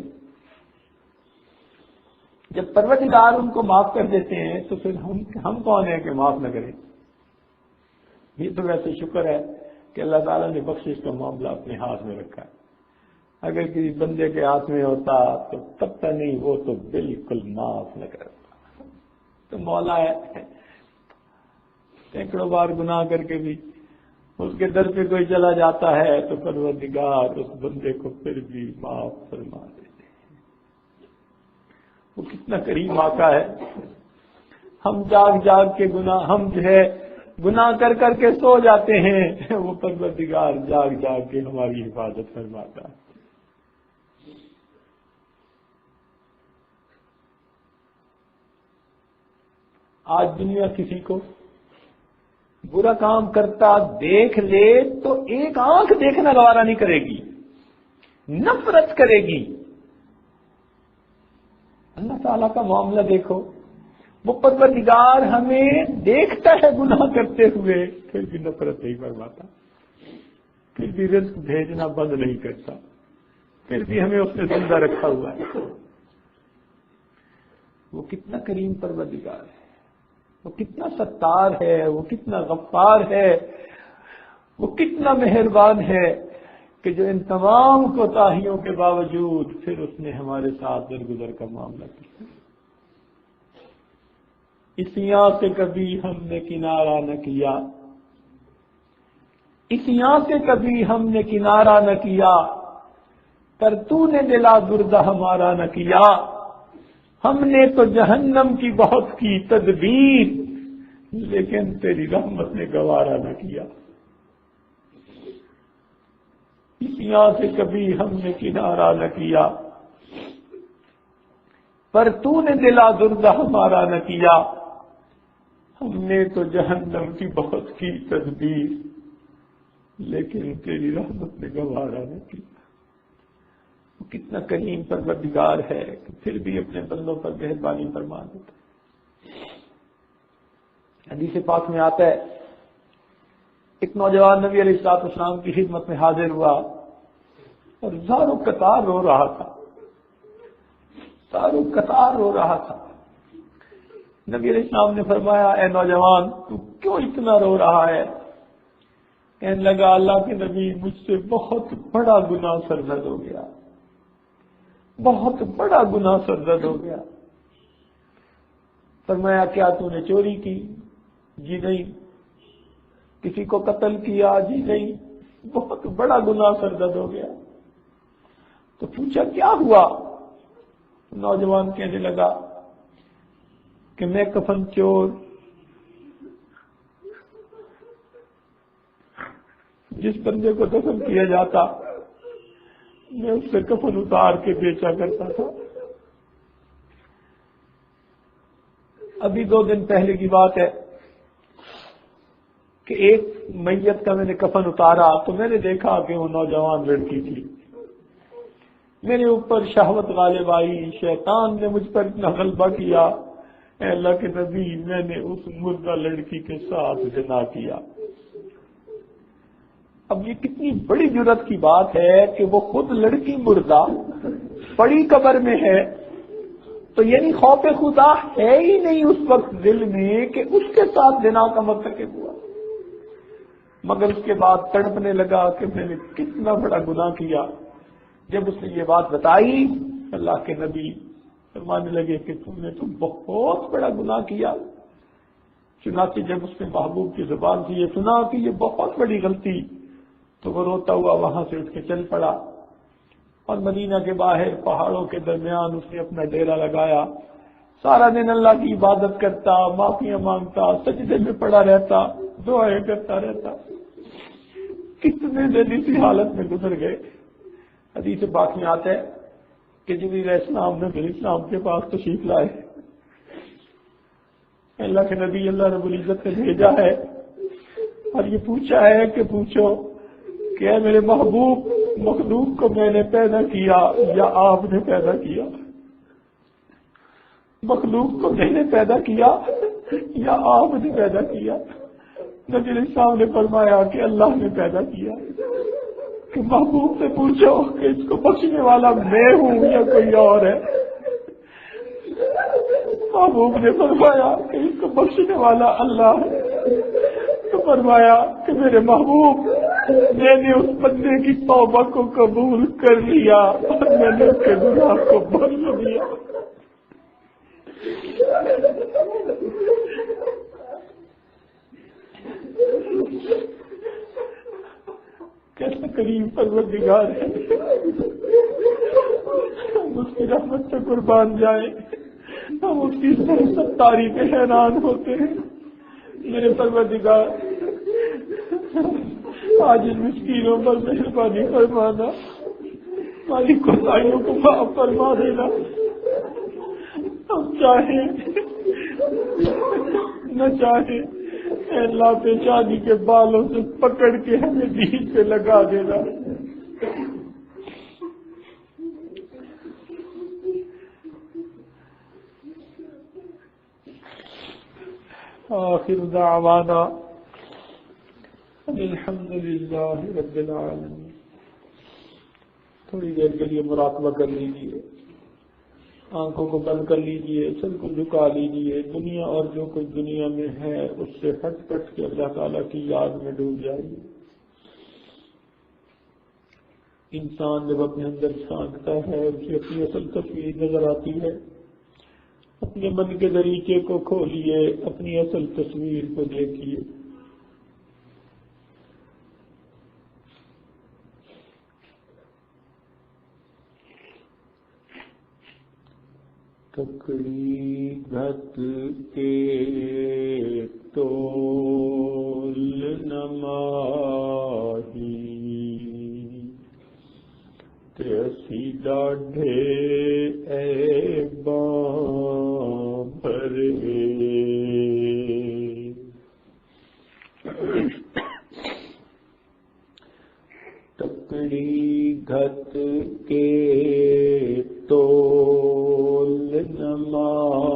جب پروردگار ان کو معاف کر دیتے ہیں تو پھر ہم کون ہیں کہ معاف نہ کریں؟ یہ تو ویسے شکر ہے کہ اللہ تعالیٰ نے بخشش کا معاملہ اپنے ہاتھ میں رکھا ہے۔ اگر کسی بندے کے ہاتھ میں ہوتا تو پتہ نہیں، وہ تو بالکل معاف نہ کرتا۔ تو مولا ہے، سینکڑوں بار گناہ کر کے بھی اس کے در پہ کوئی چلا جاتا ہے تو پروردگار اس بندے کو پھر بھی معاف فرما دیتے ہیں۔ وہ کتنا کریم آقا ہے۔ ہم جاگ جاگ کے ہم جو ہے گناہ کر کر کے سو جاتے ہیں، وہ پروردگار جاگ جاگ کے ہماری حفاظت فرماتا ہے۔ آج دنیا کسی کو برا کام کرتا دیکھ لے تو ایک آنکھ دیکھنا گوارا نہیں کرے گی، نفرت کرے گی۔ اللہ تعالیٰ کا معاملہ دیکھو، وہ پروردگار ہمیں دیکھتا ہے گناہ کرتے ہوئے پھر بھی نفرت نہیں فرماتا، پھر بھی رزق بھیجنا بند نہیں کرتا، پھر بھی ہمیں اس نے زندہ رکھا ہوا ہے۔ وہ کتنا کریم پروردگار ہے، وہ کتنا ستار ہے، وہ کتنا غفار ہے، وہ کتنا مہربان ہے کہ جو ان تمام کوتاہیوں کے باوجود پھر اس نے ہمارے ساتھ درگزر کا معاملہ کیا۔ اس یہاں سے کبھی ہم نے کنارہ نہ کیا، اس یہاں سے کبھی ہم نے کنارہ نہ کیا، پر تو نے دلا گردہ ہمارا نہ کیا۔ ہم نے تو جہنم کی بہت کی تدبیر، لیکن تیری رحمت نے گوارا نہ کیا۔ اس یہاں سے کبھی ہم نے کنارہ نہ کیا، پر تو نے دلا دردہ ہمارا نہ کیا۔ ہم نے تو جہنم کی بہت کی تدبیر، لیکن تیری رحمت نے گوارا نہ کیا۔ وہ کتنا کریم پروردگار ہے کہ پھر بھی اپنے بندوں پر مہربانی فرما دیتا ہے۔ حدیث پاک میں آتا ہے، ایک نوجوان نبی علیہ الصلوۃ والسلام کی خدمت میں حاضر ہوا اور زارو قطار رو رہا تھا، زارو قطار رو رہا تھا۔ نبی علیہ السلام نے فرمایا اے نوجوان تو کیوں اتنا رو رہا ہے؟ کہنے لگا اللہ کے نبی مجھ سے بہت بڑا گناہ سرزد ہو گیا، بہت بڑا گناہ سرزد ہو گیا۔ فرمایا کیا تو نے چوری کی؟ جی نہیں۔ کسی کو قتل کیا؟ جی نہیں۔ بہت بڑا گناہ سرزد ہو گیا۔ تو پوچھا کیا ہوا؟ نوجوان کہنے لگا کہ میں کفن چور، جس بندے کو دفن کیا جاتا میں اس سے کفن اتار کے بیچا کرتا تھا۔ ابھی 2 دن پہلے کی بات ہے کہ ایک میت کا میں نے کفن اتارا تو میں نے دیکھا کہ وہ نوجوان لڑکی تھی۔ میرے اوپر شہوت غالب آئی، شیطان نے مجھ پر اتنا غلبہ کیا، اے اللہ کے نبی میں نے اس مردہ لڑکی کے ساتھ زنا کیا۔ اب یہ کتنی بڑی جرات کی بات ہے کہ وہ خود لڑکی مردہ بڑی قبر میں ہے، تو یعنی خوف خدا ہے ہی نہیں اس وقت دل میں کہ اس کے ساتھ زنا کا مرتکب ہوا، مگر اس کے بعد تڑپنے لگا کہ میں نے کتنا بڑا گناہ کیا۔ جب اس نے یہ بات بتائی اللہ کے نبی فرمانے لگے کہ تم نے تو بہت بڑا گناہ کیا۔ چنانچہ جب اس نے محبوب کی زبان سے یہ سنا کہ یہ بہت بڑی غلطی، تو وہ روتا ہوا وہاں سے اٹھ کے چل پڑا اور مدینہ کے باہر پہاڑوں کے درمیان اس نے اپنا ڈیرا لگایا۔ سارا دن اللہ کی عبادت کرتا، معافیاں مانگتا، سجدے میں پڑا رہتا، دعائیں کرتا رہتا۔ کتنے دن اسی حالت میں گزر گئے۔ حدیث پاک میں آتا ہے کہ جبریل علیہ السلام نبی علیہ السلام کے پاس تشریف لائے، اللہ کے نبی اللہ رب العزت نے بھیجا ہے اور یہ پوچھا ہے کہ پوچھو کہ اے میرے محبوب مخلوق کو میں نے پیدا کیا یا آپ نے پیدا کیا؟ مخلوق کو میں نے پیدا کیا یا آپ نے پیدا کیا؟ نبی علیہ السلام نے فرمایا کہ اللہ نے پیدا کیا۔ کہ محبوب سے پوچھو کہ اس کو بخشنے والا میں ہوں یا کوئی اور ہے؟ محبوب نے فرمایا کہ اس کو بخشنے والا اللہ ہے۔ تو فرمایا کہ میرے محبوب میں نے اس بندے کی توبہ کو قبول کر لیا اور میں نے اس کے گناہ کو بخش دیا۔ کیسا کریم پروردگار ہے، ہم اس کی رحمت سے قربان جائیں، ہم اس کی ستاری پہ حیران ہوتے ہیں۔ میرے پروردگار آج ان مسکینوں پر مہربانی فرمانا، ہماری کوتاہیوں کو معاف فرما دینا۔ ہم چاہیں نہ چاہیں اے اللہ پیشانی کے بالوں سے پکڑ کے ہمیں دین پہ لگا دینا۔ آخر دعوانا الحمد للہ رب العالمین۔ تھوڑی دیر کے لیے مراقبہ کر لیجیے، آنکھوں کو بند کر لیجئے، سر کو جھکا لیجئے، دنیا اور جو کچھ دنیا میں ہے اس سے ہٹ کٹ کے اللہ تعالیٰ کی یاد میں ڈوب جائیے۔ انسان جب اپنے اندر جھانکتا ہے اسے اپنی اصل تصویر نظر آتی ہے۔ اپنے من کے دریچے کو کھولیے، اپنی اصل تصویر کو دیکھیے۔ ککڑی گھت کے تول نماہی، تیسی ڈاڈھے اے باں بھرے۔ ککڑی گھت کے تول نماہی،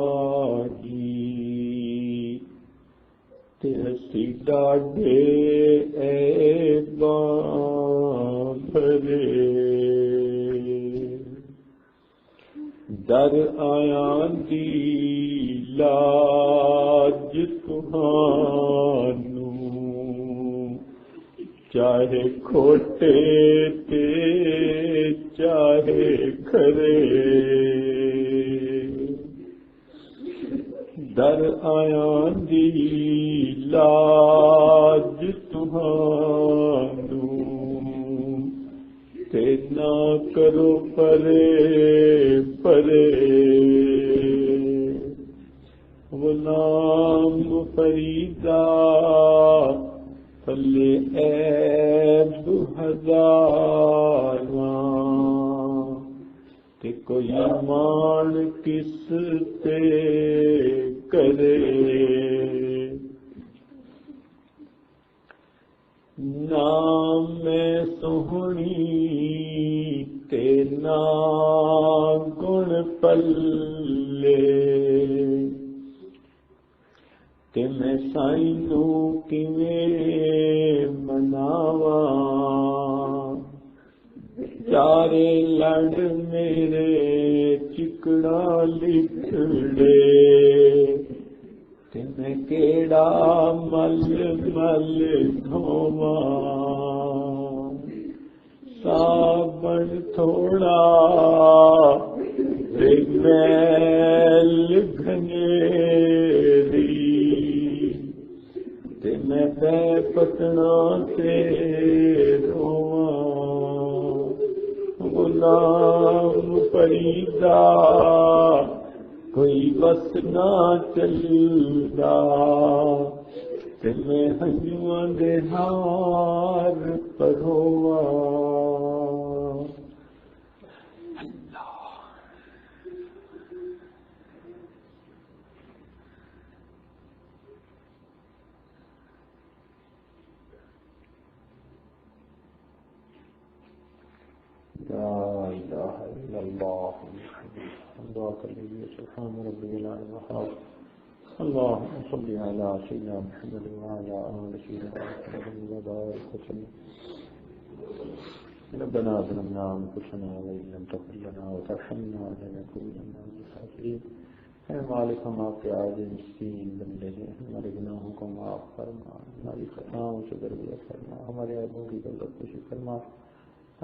تیسی ڈاڈھے اے باں بھرے۔ در آیاں دی لاج تہانوں چاہے کھوٹے تے چاہے کھرے در آیاں دی لاج تہانوں تے نہ کرو پرے پرے غلام فریدا تلے عیب ہزاراں تے کوئی مان کس تے کرے نام میں سہنی تے نا گن پلے تے میں سائیں نوں کیویں مناواں چارے لڑ میرے چکڑا لکھڑے تے میں کیڑا مل مل دھوواں صابن تھوڑا تے میل گھنیری تے میں بے پتنا تے رواں غلام فریدا کوئی بس نہ چلدا تے میں ہنجواں دے ہار پرواں لا إله إلا الله سبحان ربي الأعلى اللهم صل على سيدنا محمد وعلى آل سيدنا محمد وبارك وسلم ربنا ظلمنا أنفسنا وإن لم تغفر لنا وترحمنا لنكونن من الخاسرين اے مالک ہم آپ کے عاجز مسکین بندے ہیں ہمارے گناہوں کو معاف فرما ہماری خطاؤں سے درگزر فرما ہمارے عیبوں کی غلط کشی فرما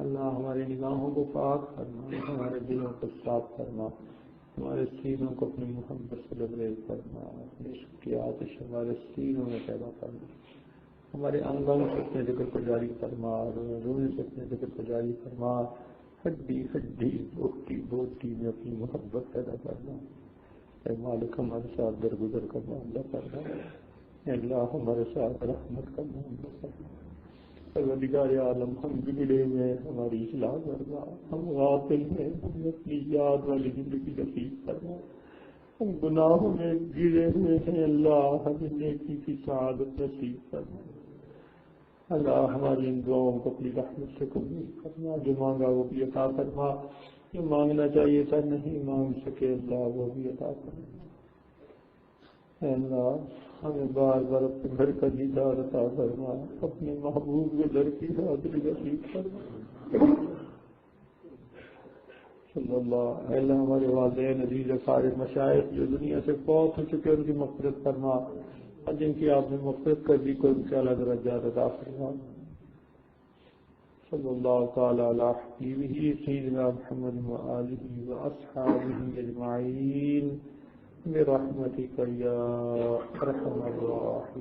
اللہ ہماری نگاہوں کو پاک فرما ہمارے دلوں کو صاف فرما ہمارے سینوں کو اپنی محبت سے لبریز فرما عشق کی آتش ہمارے سینوں میں پیدا فرما ہمارے انگوں سے اپنے ذکر کو جاری فرما روح سے اپنے ذکر کو جاری فرما ہڈی ہڈی بوٹی بوٹی میں اپنی محبت پیدا کرنا اے مالک ہمارے ساتھ درگزر کا معاملہ کرنا اے اللہ ہمارے ساتھ رحمت کا معاملہ کرنا پروردگار عالم ہم بگڑے ہوئے ہماری اصلاح کرنا ہم غافل ہیں ہمیں اپنی یاد والی زندگی نصیب کرنا ہم گناہوں میں گرے ہوئے ہیں اللہ ہمیں نیکی کی سعادت نصیب کرنا اللہ ہماری ان دعاؤں کو اپنی رحمت سے قبول کرنا جو مانگا وہ بھی عطا فرما جو مانگنا چاہیے تھا نہیں مانگ سکے اللہ وہ بھی عطا فرما اے اللہ ہمیں بار بار اپنے گھر کا دیدار عطا فرما اپنے محبوب کے در کی حاضری نصیب فرما صلی اللہ اے اللہ ہمارے والدین عزیز اقارب مشائخ جو دنیا سے فوت ہو چکے ان کی مغفرت فرما اور جن کی آپ نے مغفرت کر دی کو ان کے اعلیٰ درجات عطا فرما صلی اللہ تعالی علی حبیبہ سیدنا محمد وآلہ وأصحابہ اجمعین برحمتک یا ارحم الراحمین.